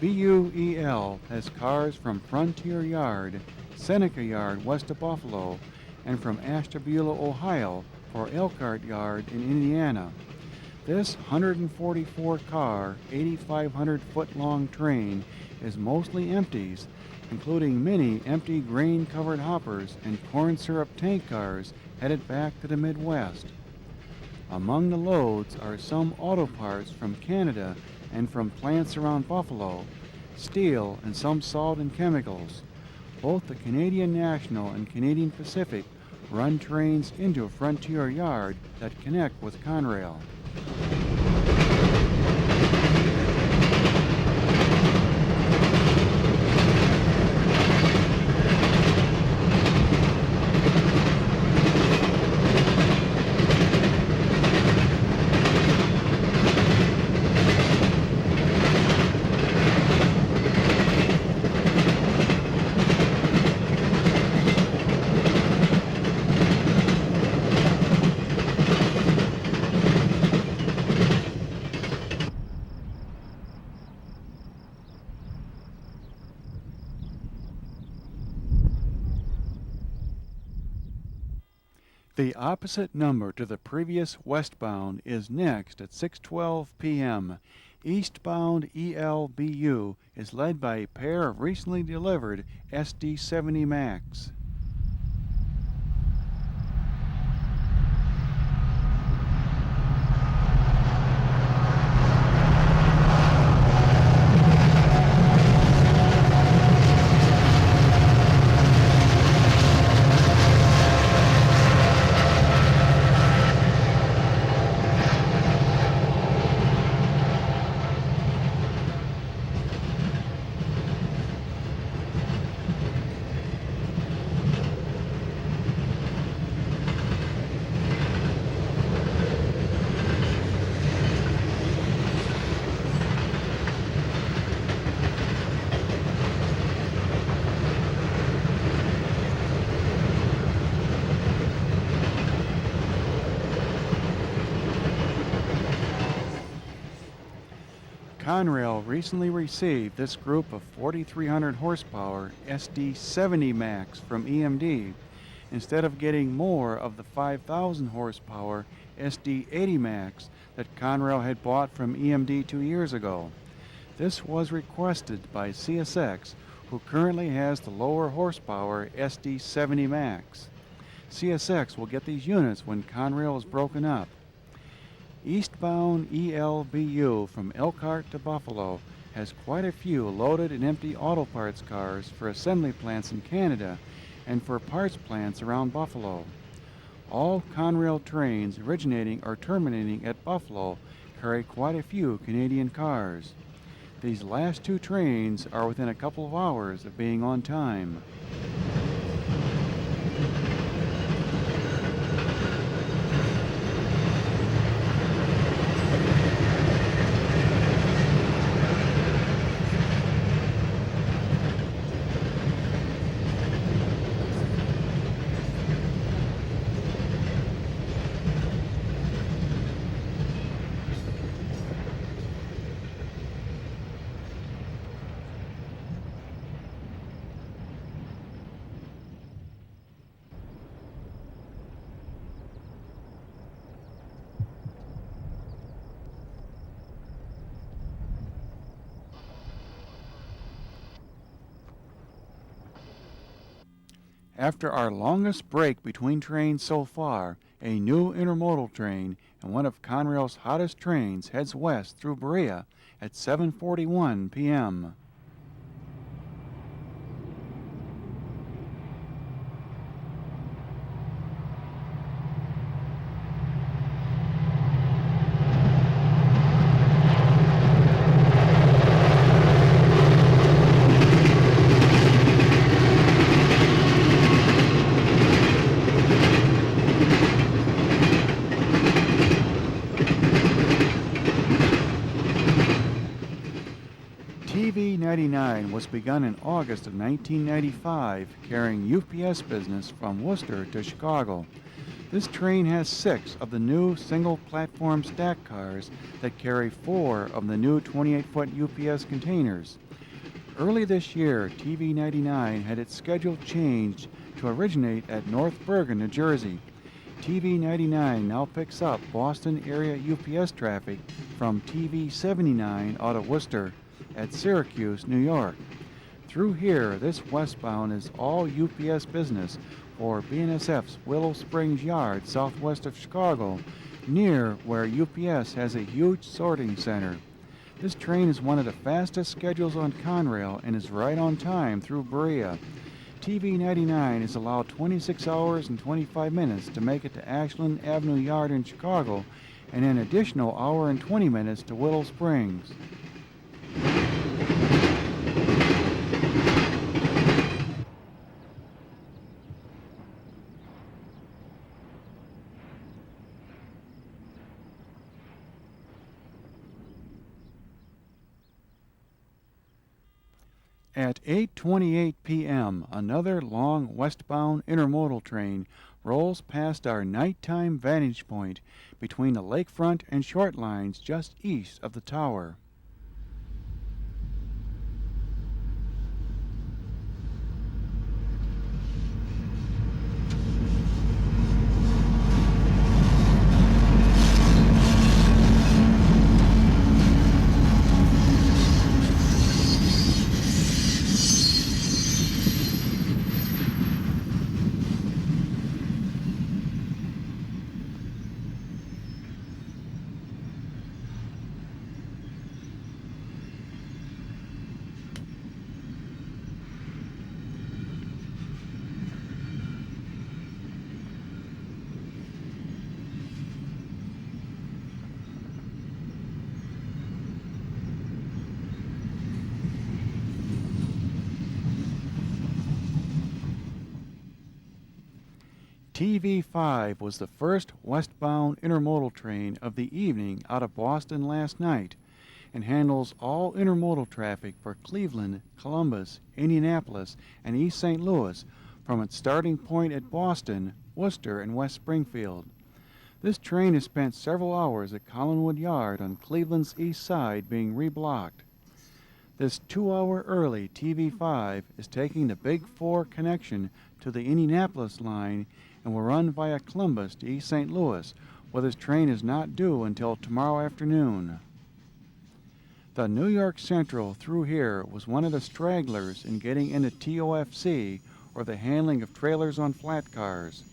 BUEL has cars from Frontier Yard, Seneca Yard west of Buffalo, and from Ashtabula, Ohio for Elkhart Yard in Indiana. This 144-car, 8,500-foot-long train is mostly empties, including many empty grain-covered hoppers and corn syrup tank cars headed back to the Midwest. Among the loads are some auto parts from Canada and from plants around Buffalo, steel, and some salt and chemicals. Both the Canadian National and Canadian Pacific run trains into a Frontier Yard that connect with Conrail. The opposite number to the previous westbound is next at 6:12 p.m. Eastbound ELBU is led by a pair of recently delivered SD-70 Max. Conrail recently received this group of 4,300 horsepower SD70 Max from EMD instead of getting more of the 5,000 horsepower SD80 Max that Conrail had bought from EMD 2 years ago. This was requested by CSX, who currently has the lower horsepower SD70 Max. CSX will get these units when Conrail is broken up. Eastbound ELBU from Elkhart to Buffalo has quite a few loaded and empty auto parts cars for assembly plants in Canada and for parts plants around Buffalo. All Conrail trains originating or terminating at Buffalo carry quite a few Canadian cars. These last two trains are within a couple of hours of being on time. After our longest break between trains so far, a new intermodal train and one of Conrail's hottest trains heads west through Berea at 7:41 p.m. TV99 was begun in August of 1995, carrying UPS business from Worcester to Chicago. This train has 6 of the new single-platform stack cars that carry 4 of the new 28-foot UPS containers. Early this year, TV99 had its schedule changed to originate at North Bergen, New Jersey. TV99 now picks up Boston area UPS traffic from TV79 out of Worcester at Syracuse, New York. Through here, this westbound is all UPS business for BNSF's Willow Springs Yard southwest of Chicago, near where UPS has a huge sorting center. This train is one of the fastest schedules on Conrail and is right on time through Berea. TV99 is allowed 26 hours and 25 minutes to make it to Ashland Avenue Yard in Chicago and an additional hour and 20 minutes to Willow Springs. At 8:28 p.m., another long westbound intermodal train rolls past our nighttime vantage point between the lakefront and short lines just east of the tower. TV5 was the first westbound intermodal train of the evening out of Boston last night and handles all intermodal traffic for Cleveland, Columbus, Indianapolis, and East St. Louis from its starting point at Boston, Worcester, and West Springfield. This train has spent several hours at Collinwood Yard on Cleveland's east side being reblocked. This 2-hour early TV5 is taking the Big 4 connection to the Indianapolis line and will run via Columbus to East St. Louis, where this train is not due until tomorrow afternoon. The New York Central through here was one of the stragglers in getting into TOFC, or the handling of trailers on flat cars.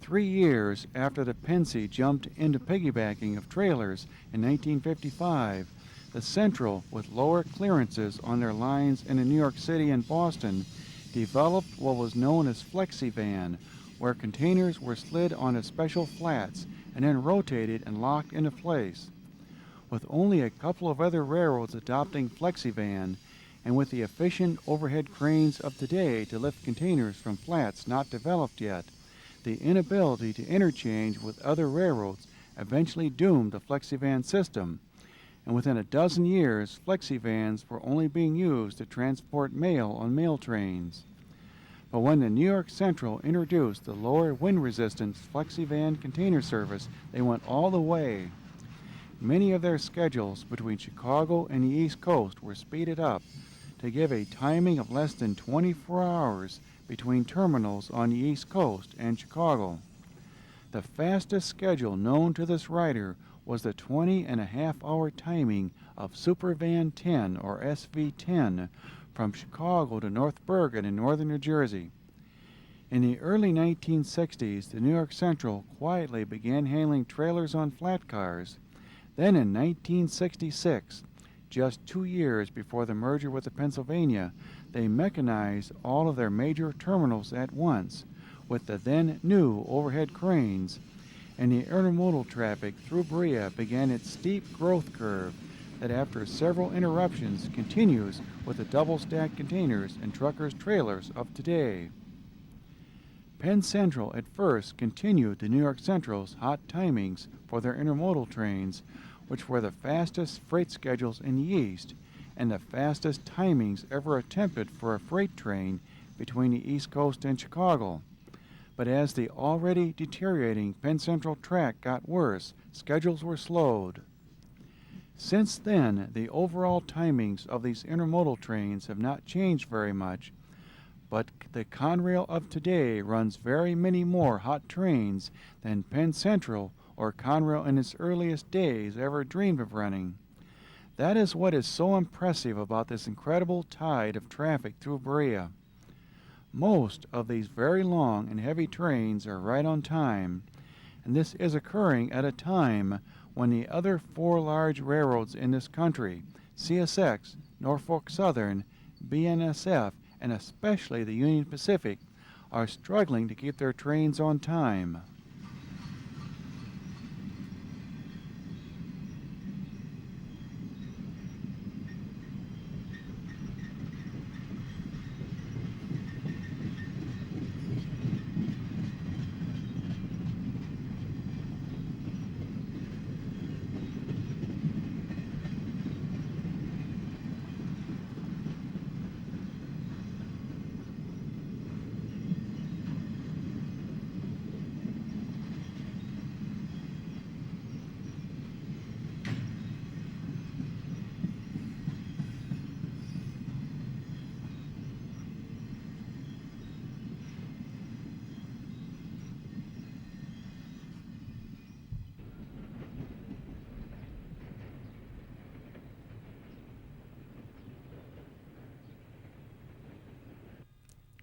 3 years after the Pensy jumped into piggybacking of trailers in 1955, the Central, with lower clearances on their lines in New York City and Boston, developed what was known as FlexiVan, where containers were slid onto special flats and then rotated and locked into place. With only a couple of other railroads adopting FlexiVan, and with the efficient overhead cranes of today to lift containers from flats not developed yet, the inability to interchange with other railroads eventually doomed the FlexiVan system, and within a dozen years, FlexiVans were only being used to transport mail on mail trains. But when the New York Central introduced the lower wind resistance FlexiVan container service, they went all the way. Many of their schedules between Chicago and the East Coast were speeded up to give a timing of less than 24 hours between terminals on the East Coast and Chicago. The fastest schedule known to this writer was the 20-and-a-half-hour timing of Supervan 10, or SV10, from Chicago to North Bergen in northern New Jersey. In the early 1960s, the New York Central quietly began handling trailers on flat cars. Then in 1966, just 2 years before the merger with the Pennsylvania, they mechanized all of their major terminals at once with the then new overhead cranes, and the intermodal traffic through Berea began its steep growth curve that after several interruptions continues with the double-stacked containers and truckers' trailers of today. Penn Central at first continued the New York Central's hot timings for their intermodal trains, which were the fastest freight schedules in the East and the fastest timings ever attempted for a freight train between the East Coast and Chicago. But as the already deteriorating Penn Central track got worse, schedules were slowed. Since then, the overall timings of these intermodal trains have not changed very much, but the Conrail of today runs very many more hot trains than Penn Central or Conrail in its earliest days ever dreamed of running. That is what is so impressive about this incredible tide of traffic through Berea. Most of these very long and heavy trains are right on time, and this is occurring at a time when the other 4 large railroads in this country, CSX, Norfolk Southern, BNSF, and especially the Union Pacific, are struggling to keep their trains on time.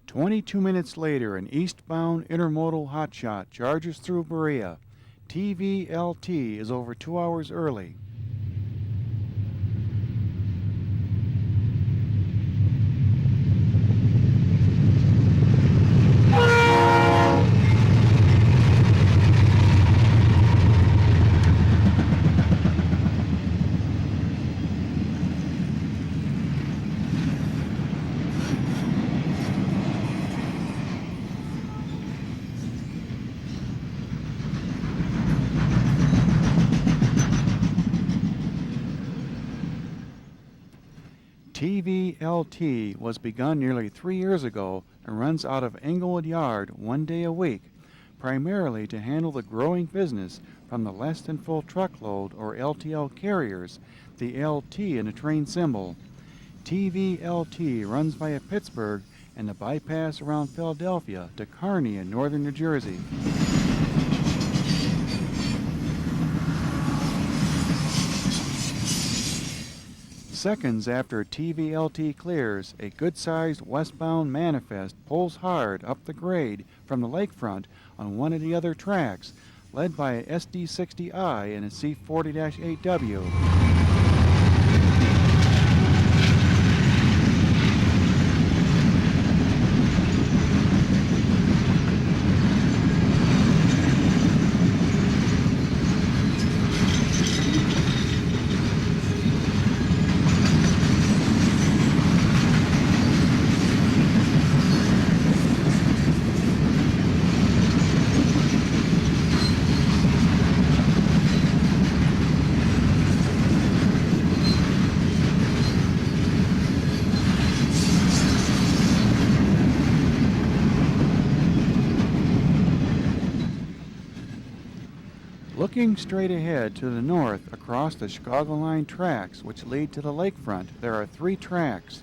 "22 minutes later, an eastbound intermodal hotshot charges through Berea. TVLT is over 2 hours early." TVLT was begun nearly 3 years ago and runs out of Englewood Yard 1 day a week, primarily to handle the growing business from the less than full truckload or LTL carriers, the LT in the train symbol. TVLT runs via Pittsburgh and the bypass around Philadelphia to Kearney in northern New Jersey. Seconds after TVLT clears, a good-sized westbound manifest pulls hard up the grade from the lakefront on one of the other tracks, led by a SD60I and a C40-8W. Looking straight ahead to the north across the Chicago line tracks which lead to the lakefront, there are 3 tracks.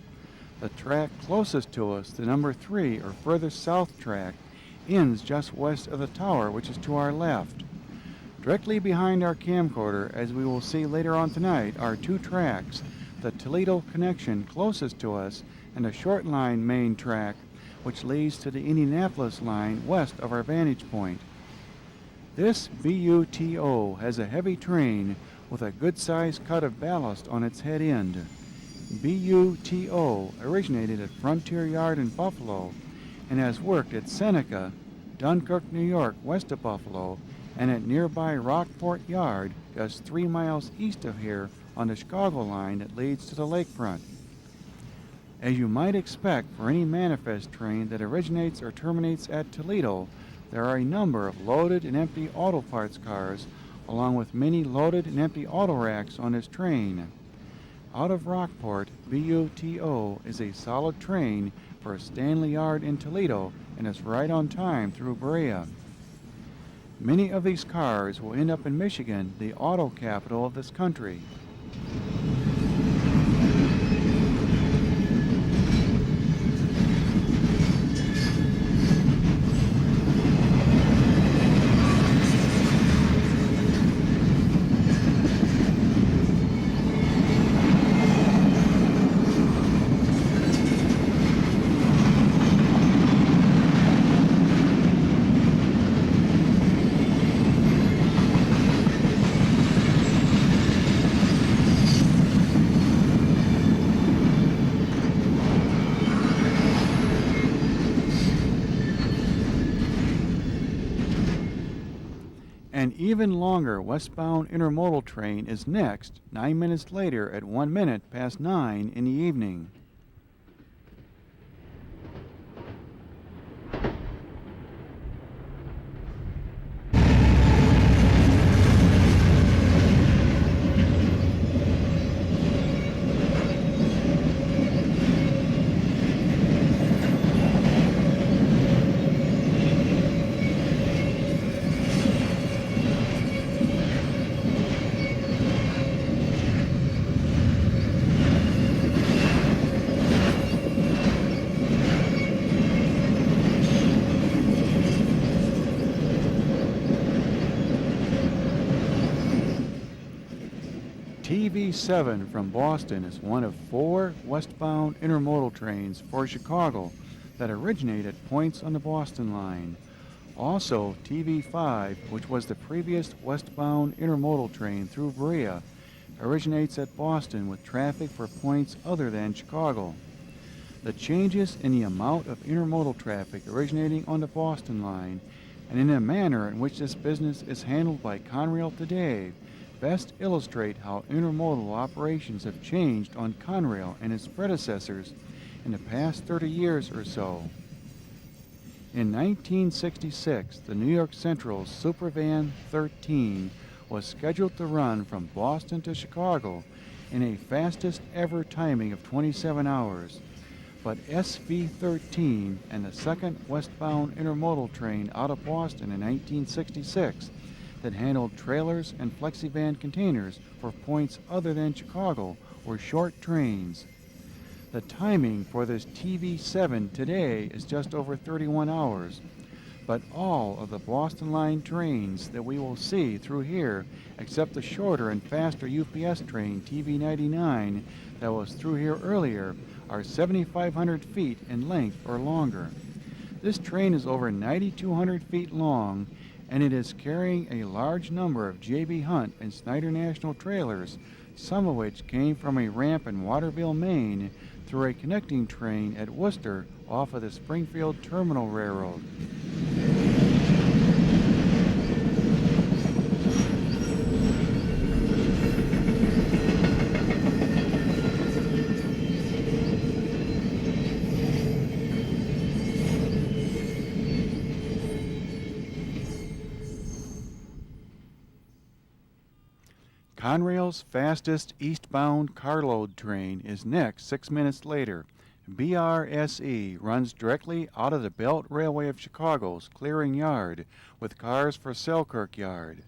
The track closest to us, the number 3 or further south track, ends just west of the tower, which is to our left. Directly behind our camcorder, as we will see later on tonight, are 2 tracks, the Toledo connection closest to us and a short line main track which leads to the Indianapolis line west of our vantage point. This BUTO has a heavy train with a good-sized cut of ballast on its head end. BUTO originated at Frontier Yard in Buffalo and has worked at Seneca, Dunkirk, New York, west of Buffalo, and at nearby Rockport Yard, just 3 miles east of here on the Chicago line that leads to the lakefront. As you might expect for any manifest train that originates or terminates at Toledo, there are a number of loaded and empty auto parts cars, along with many loaded and empty auto racks on this train. Out of Rockport, BUTO is a solid train for Stanley Yard in Toledo and is right on time through Berea. Many of these cars will end up in Michigan, the auto capital of this country. An even longer westbound intermodal train is next, 9 minutes later at 1 minute past 9 in the evening. TV7 from Boston is one of 4 westbound intermodal trains for Chicago that originate at points on the Boston line. Also, TV5, which was the previous westbound intermodal train through Berea, originates at Boston with traffic for points other than Chicago. The changes in the amount of intermodal traffic originating on the Boston line and in the manner in which this business is handled by Conrail today best illustrate how intermodal operations have changed on Conrail and its predecessors in the past 30 years or so. In 1966, the New York Central Supervan 13 was scheduled to run from Boston to Chicago in a fastest ever timing of 27 hours. but SV-13 and the second westbound intermodal train out of Boston in 1966 that handled trailers and flexivan containers for points other than Chicago were short trains. The timing for this TV7 today is just over 31 hours, but all of the Boston Line trains that we will see through here, except the shorter and faster UPS train TV99 that was through here earlier, are 7,500 feet in length or longer. This train is over 9,200 feet long, and it is carrying a large number of J.B. Hunt and Snyder National trailers, some of which came from a ramp in Waterville, Maine, through a connecting train at Worcester off of the Springfield Terminal Railroad. Conrail's fastest eastbound carload train is next 6 minutes later. BRSE runs directly out of the Belt Railway of Chicago's Clearing Yard with cars for Selkirk Yard.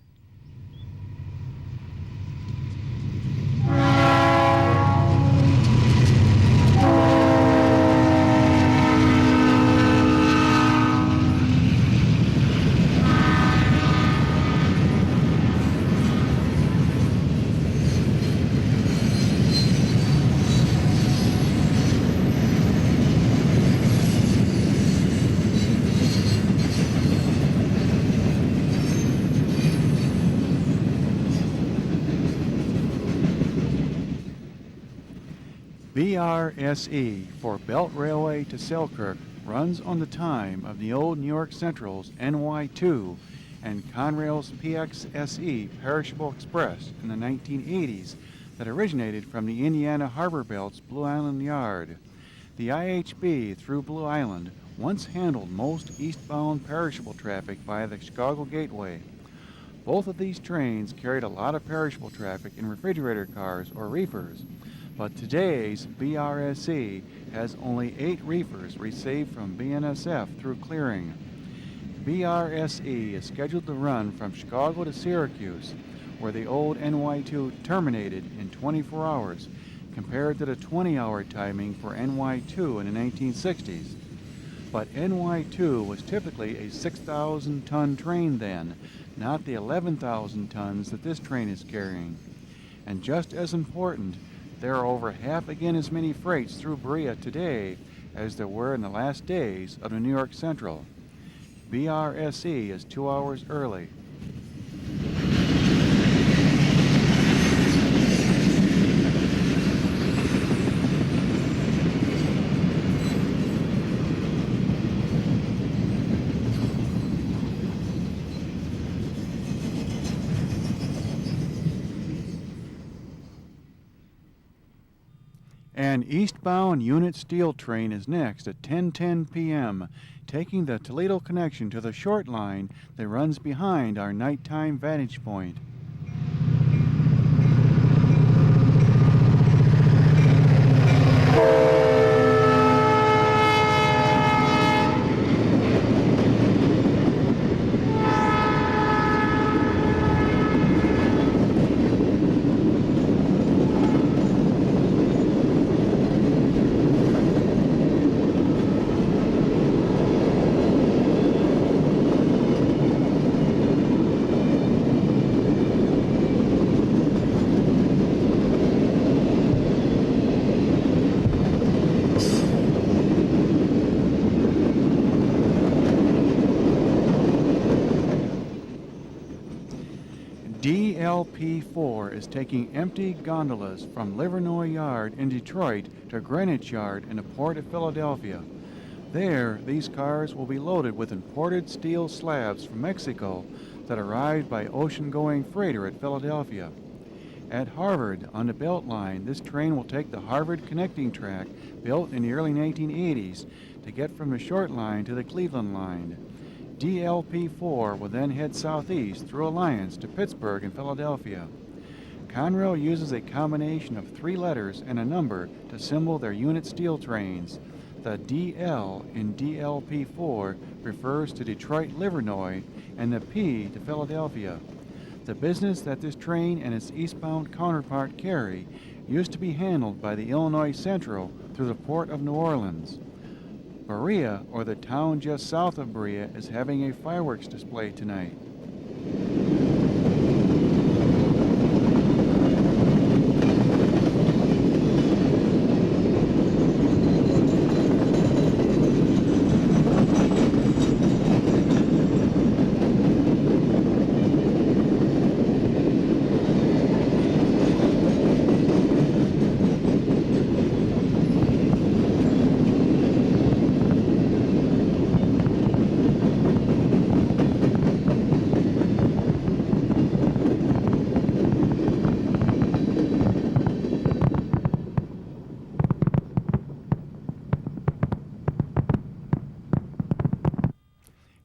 BRSE, for Belt Railway to Selkirk, runs on the time of the old New York Central's NY2 and Conrail's PXSE Perishable Express in the 1980s that originated from the Indiana Harbor Belt's Blue Island Yard. The IHB through Blue Island once handled most eastbound perishable traffic via the Chicago Gateway. Both of these trains carried a lot of perishable traffic in refrigerator cars or reefers, but today's BRSE has only 8 reefers received from BNSF through clearing. BRSE is scheduled to run from Chicago to Syracuse, where the old NY2 terminated in 24 hours, compared to the 20-hour timing for NY2 in the 1960s. But NY2 was typically a 6,000-ton train then, not the 11,000 tons that this train is carrying. And just as important, there are over half again as many freights through Berea today as there were in the last days of the New York Central. BRSE is 2 hours early. An eastbound unit steel train is next at 10:10 p.m., taking the Toledo connection to the short line that runs behind our nighttime vantage point. DLP-4 is taking empty gondolas from Livernois Yard in Detroit to Greenwich Yard in the Port of Philadelphia. There, these cars will be loaded with imported steel slabs from Mexico that arrived by ocean-going freighter at Philadelphia. At Harvard, on the Beltline, this train will take the Harvard connecting track built in the early 1980s to get from the short line to the Cleveland line. DLP-4 will then head southeast through Alliance to Pittsburgh and Philadelphia. Conrail uses a combination of 3 letters and a number to symbol their unit steel trains. The DL in DLP4 refers to Detroit Livernois and the P to Philadelphia. The business that this train and its eastbound counterpart carry used to be handled by the Illinois Central through the port of New Orleans. Berea, or the town just south of Berea, is having a fireworks display tonight.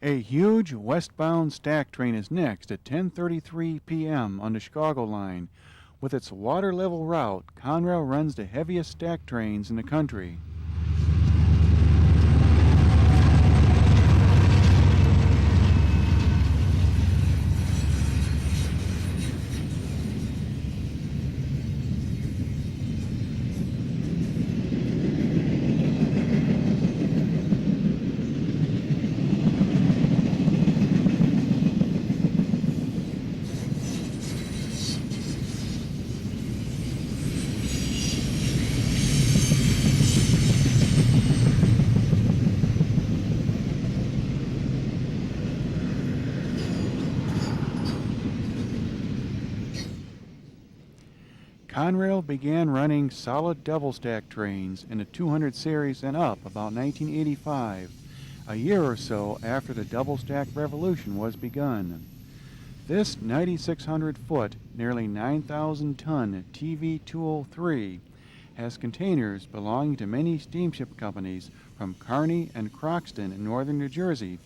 A huge westbound stack train is next at 10:33 p.m. on the Chicago line. With its water-level route, Conrail runs the heaviest stack trains in the country. Conrail began running solid double-stack trains in the 200 series and up about 1985, a year or so after the double-stack revolution was begun. This 9,600-foot, nearly 9,000-ton TV-203 has containers belonging to many steamship companies from Kearney and Croxton in northern New Jersey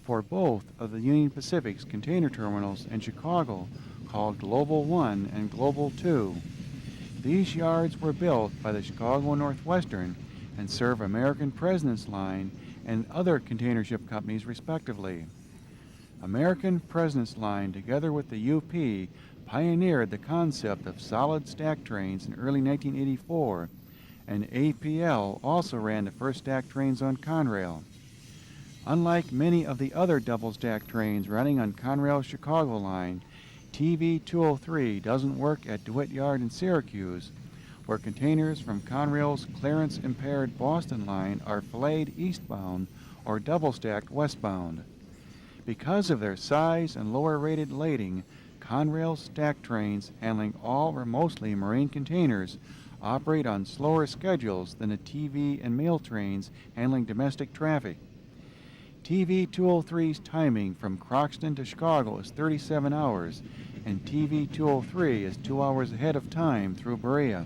for both of the Union Pacific's container terminals in Chicago called Global 1 and Global 2. These yards were built by the Chicago Northwestern and serve American President's Line and other container ship companies respectively. American President's Line, together with the UP, pioneered the concept of solid stack trains in early 1984, and APL also ran the first stack trains on Conrail. Unlike many of the other double-stack trains running on Conrail's Chicago line, TV-203 doesn't work at DeWitt Yard in Syracuse, where containers from Conrail's clearance-impaired Boston line are filleted eastbound or double-stacked westbound. Because of their size and lower-rated lading, Conrail's stack trains handling all or mostly marine containers operate on slower schedules than the TV and mail trains handling domestic traffic. TV-203's timing from Croxton to Chicago is 37 hours, and TV-203 is 2 hours ahead of time through Berea.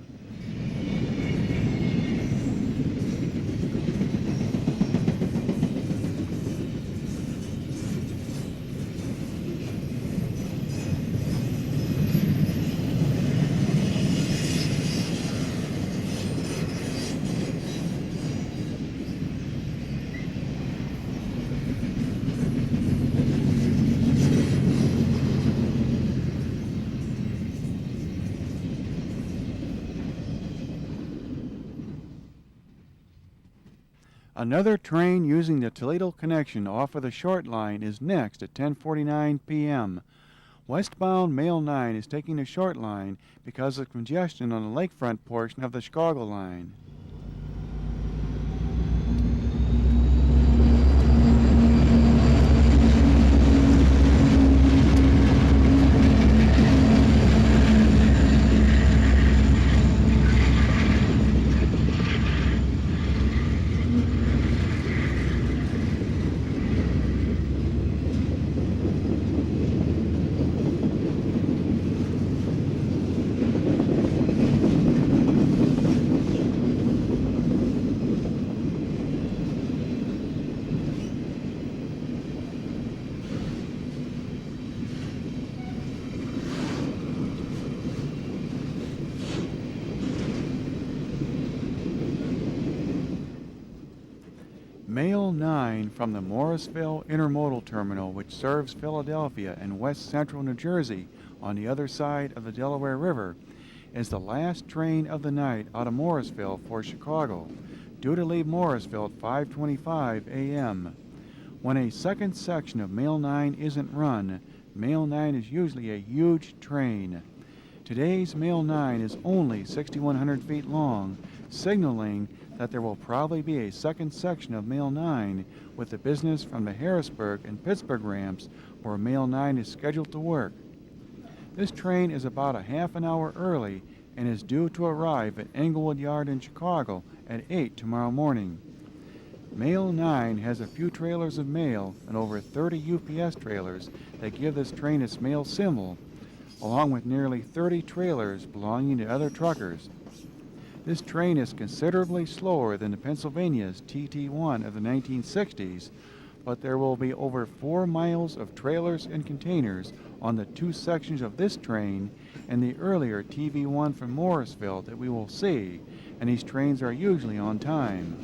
Another train using the Toledo connection off of the short line is next at 10:49 p.m. Westbound Mail 9 is taking the short line because of congestion on the lakefront portion of the Chicago line. Mail 9 from the Morrisville Intermodal Terminal, which serves Philadelphia and west central New Jersey on the other side of the Delaware River, is the last train of the night out of Morrisville for Chicago, due to leave Morrisville at 5:25 a.m. When a second section of Mail 9 isn't run, Mail 9 is usually a huge train. Today's Mail 9 is only 6,100 feet long, signaling that there will probably be a second section of Mail 9 with the business from the Harrisburg and Pittsburgh ramps where Mail 9 is scheduled to work. This train is about a half an hour early and is due to arrive at Englewood Yard in Chicago at 8 tomorrow morning. Mail 9 has a few trailers of mail and over 30 UPS trailers that give this train its mail symbol, along with nearly 30 trailers belonging to other truckers. This train is considerably slower than the Pennsylvania's TT1 of the 1960s, but there will be over 4 miles of trailers and containers on the 2 sections of this train and the earlier TV1 from Morrisville that we will see, and these trains are usually on time.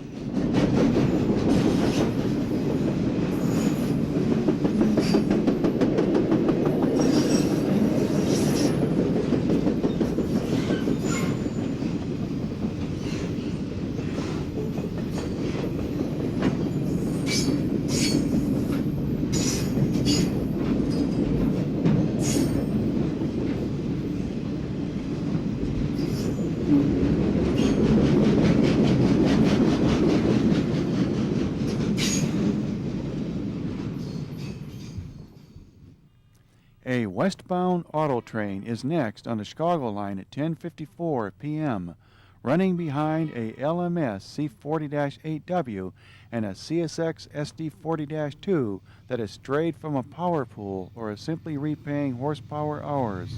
A westbound auto train is next on the Chicago line at 10:54 p.m., running behind a LMS C40-8W and a CSX SD40-2 that has strayed from a power pool or is simply repaying horsepower hours.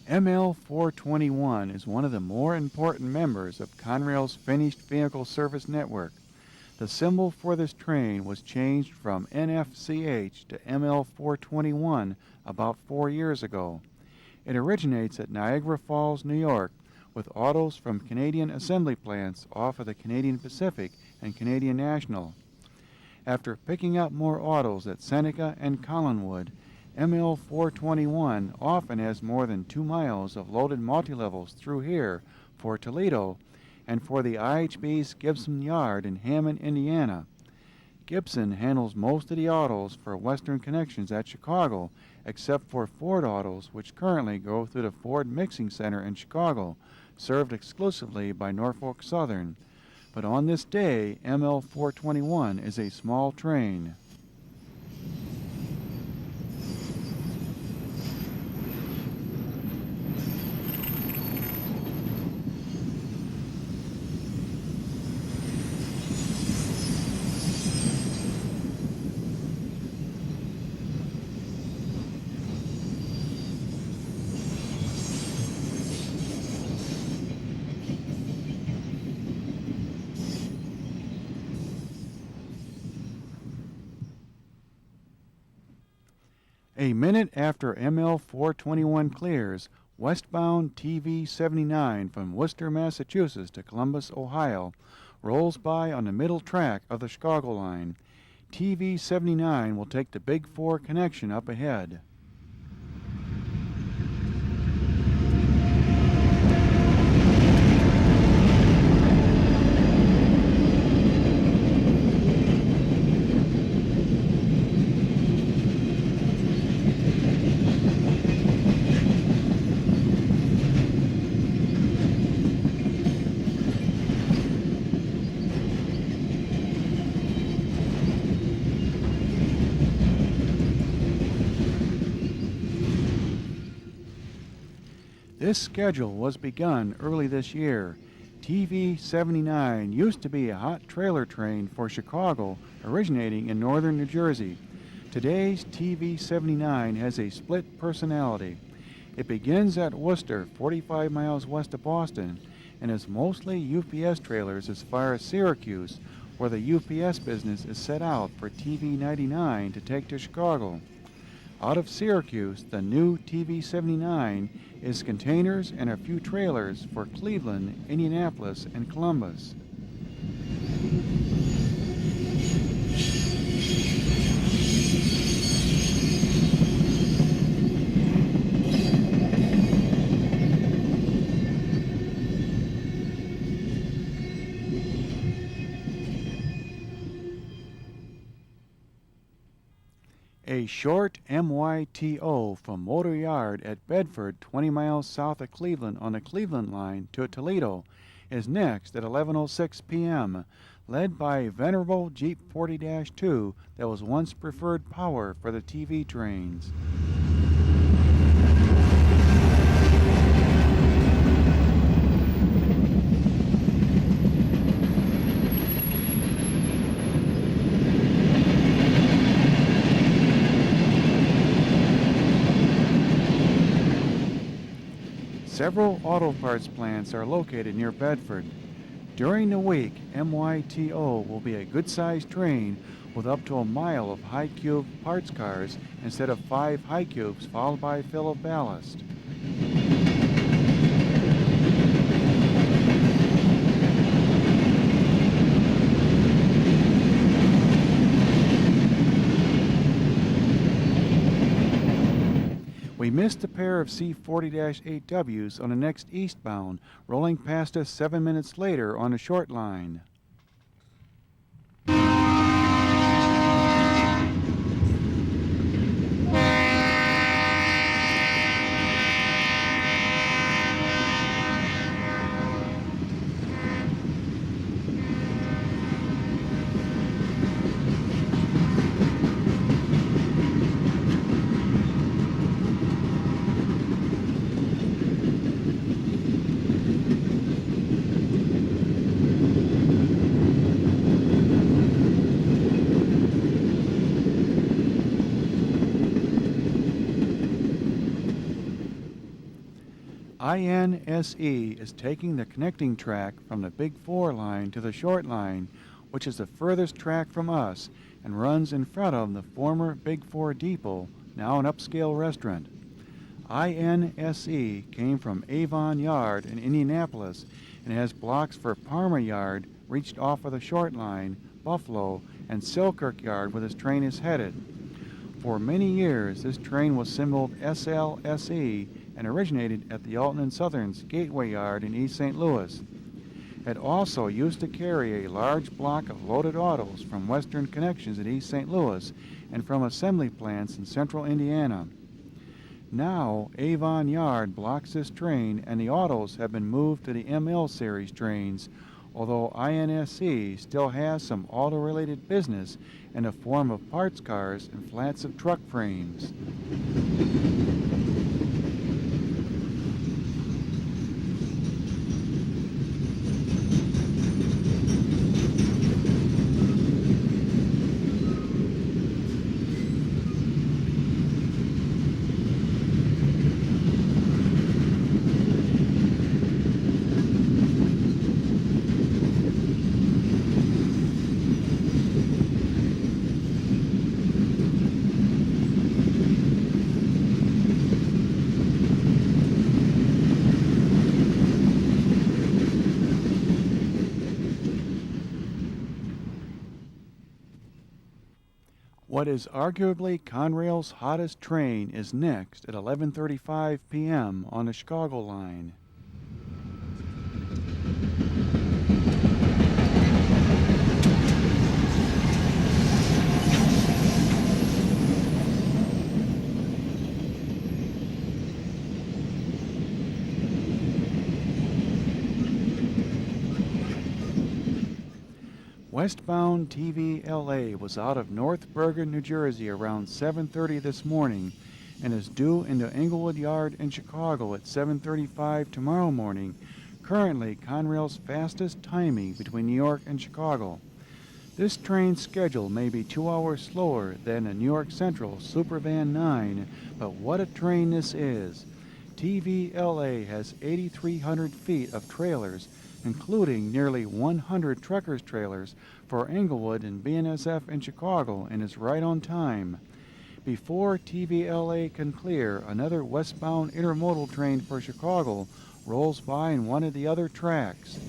ML421 is one of the more important members of Conrail's finished vehicle service network. The symbol for this train was changed from NFCH to ML421 about 4 years ago. It originates at Niagara Falls, New York, with autos from Canadian assembly plants off of the Canadian Pacific and Canadian National. After picking up more autos at Seneca and Collinwood, ML421 often has more than 2 miles of loaded multilevels through here for Toledo and for the IHB's Gibson Yard in Hammond, Indiana. Gibson handles most of the autos for Western connections at Chicago, except for Ford autos, which currently go through the Ford Mixing Center in Chicago, served exclusively by Norfolk Southern. But on this day, ML421 is a small train. A minute after ML421 clears, westbound TV79 from Worcester, Massachusetts to Columbus, Ohio, rolls by on the middle track of the Chicago line. TV79 will take the Big 4 connection up ahead. This schedule was begun early this year. TV 79 used to be a hot trailer train for Chicago, originating in northern New Jersey. Today's TV 79 has a split personality. It begins at Worcester, 45 miles west of Boston, and is mostly UPS trailers as far as Syracuse, where the UPS business is set out for TV 99 to take to Chicago. Out of Syracuse, the new TV 79 is containers and a few trailers for Cleveland, Indianapolis, and Columbus. A short MYTO from Motor Yard at Bedford, 20 miles south of Cleveland on the Cleveland line to Toledo, is next at 11:06 p.m., led by venerable Jeep 40-2 that was once preferred power for the TV trains. Several auto parts plants are located near Bedford. During the week, MYTO will be a good-sized train with up to a mile of high-cube parts cars instead of 5 high cubes followed by fill of ballast. We missed a pair of C40-8Ws on the next eastbound, rolling past us 7 minutes later on a short line. INSE is taking the connecting track from the Big 4 line to the short line, which is the furthest track from us and runs in front of the former Big 4 depot, now an upscale restaurant. INSE came from Avon Yard in Indianapolis and has blocks for Parma Yard, reached off of the short line, Buffalo, and Selkirk Yard where this train is headed. For many years, this train was symboled SLSE and originated at the Alton & Southern's Gateway Yard in East St. Louis. It also used to carry a large block of loaded autos from Western Connections at East St. Louis and from assembly plants in central Indiana. Now, Avon Yard blocks this train and the autos have been moved to the ML series trains, although INSE still has some auto-related business in the form of parts cars and flats of truck frames. What is arguably Conrail's hottest train is next at 11:35 p.m. on the Chicago line. Westbound TV LA was out of North Bergen, New Jersey around 7:30 this morning and is due into Englewood Yard in Chicago at 7:35 tomorrow morning, currently Conrail's fastest timing between New York and Chicago. This train's schedule may be 2 hours slower than a New York Central Supervan 9, but what a train this is! TVLA has 8,300 feet of trailers, including nearly 100 truckers' trailers for Englewood and BNSF in Chicago, and is right on time. Before TVLA can clear, another westbound intermodal train for Chicago rolls by on one of the other tracks.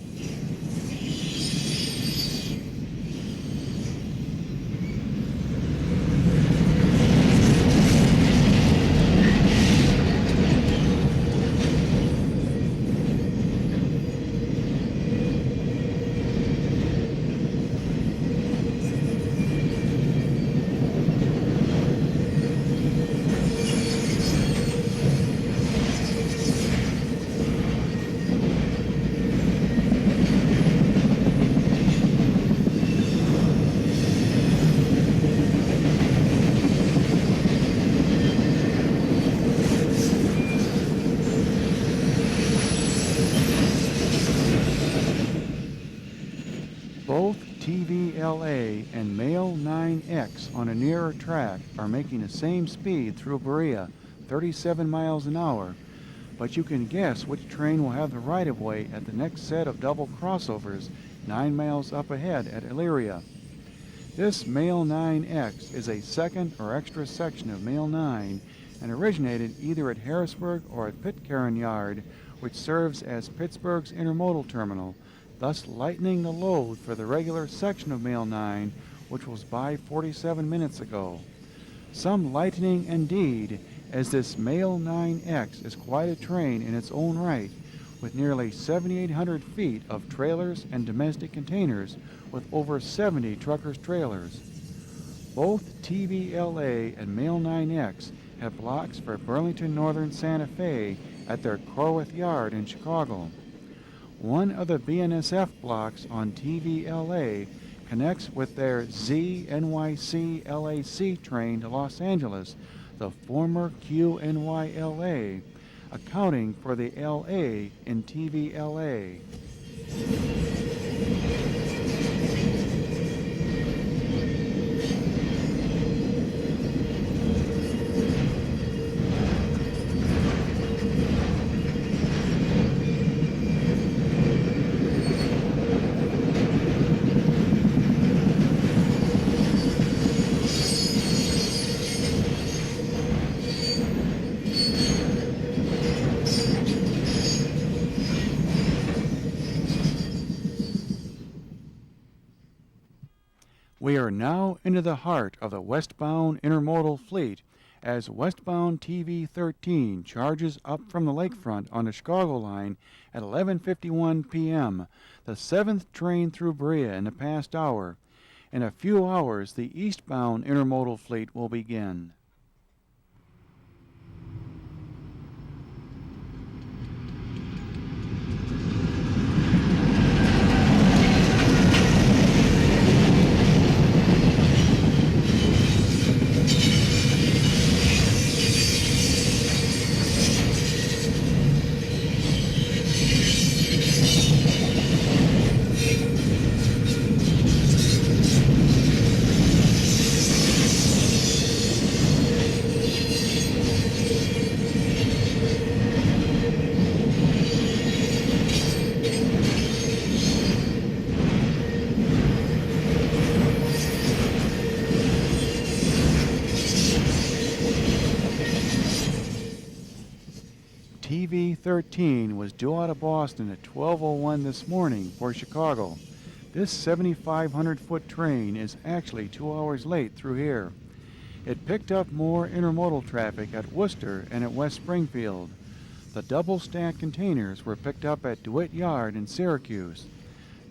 Both TVLA and Mail 9X on a nearer track are making the same speed through Berea, 37 miles an hour, but you can guess which train will have the right-of-way at the next set of double crossovers 9 miles up ahead at Elyria. This Mail 9X is a second or extra section of Mail 9 and originated either at Harrisburg or at Pitcairn Yard, which serves as Pittsburgh's intermodal terminal, thus lightening the load for the regular section of Mail 9, which was by 47 minutes ago. Some lightening indeed, as this Mail 9X is quite a train in its own right, with nearly 7,800 feet of trailers and domestic containers, with over 70 truckers' trailers. Both TVLA and Mail 9X have blocks for Burlington Northern Santa Fe at their Corwith Yard in Chicago. One of the BNSF blocks on TVLA connects with their ZNYC LAC train to Los Angeles, the former QNYLA, accounting for the LA in TVLA. We are now into the heart of the westbound intermodal fleet as westbound TV13 charges up from the lakefront on the Chicago line at 11:51 p.m., the 7th train through Berea in the past hour. In a few hours, the eastbound intermodal fleet will begin. TV13 was due out of Boston at 12:01 this morning for Chicago. This 7,500-foot train is actually 2 hours late through here. It picked up more intermodal traffic at Worcester and at West Springfield. The double-stacked containers were picked up at DeWitt Yard in Syracuse.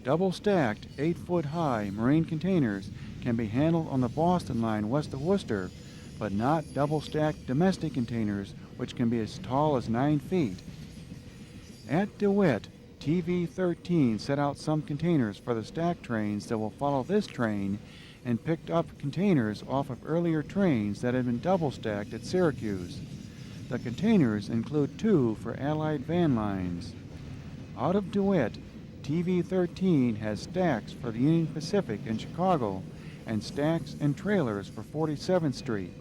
Double-stacked, 8-foot-high marine containers can be handled on the Boston line west of Worcester, but not double-stacked domestic containers, which can be as tall as 9 feet. At DeWitt, TV13 set out some containers for the stack trains that will follow this train and picked up containers off of earlier trains that had been double stacked at Syracuse. The containers include 2 for Allied van lines. Out of DeWitt, TV-13 has stacks for the Union Pacific in Chicago and stacks and trailers for 47th Street.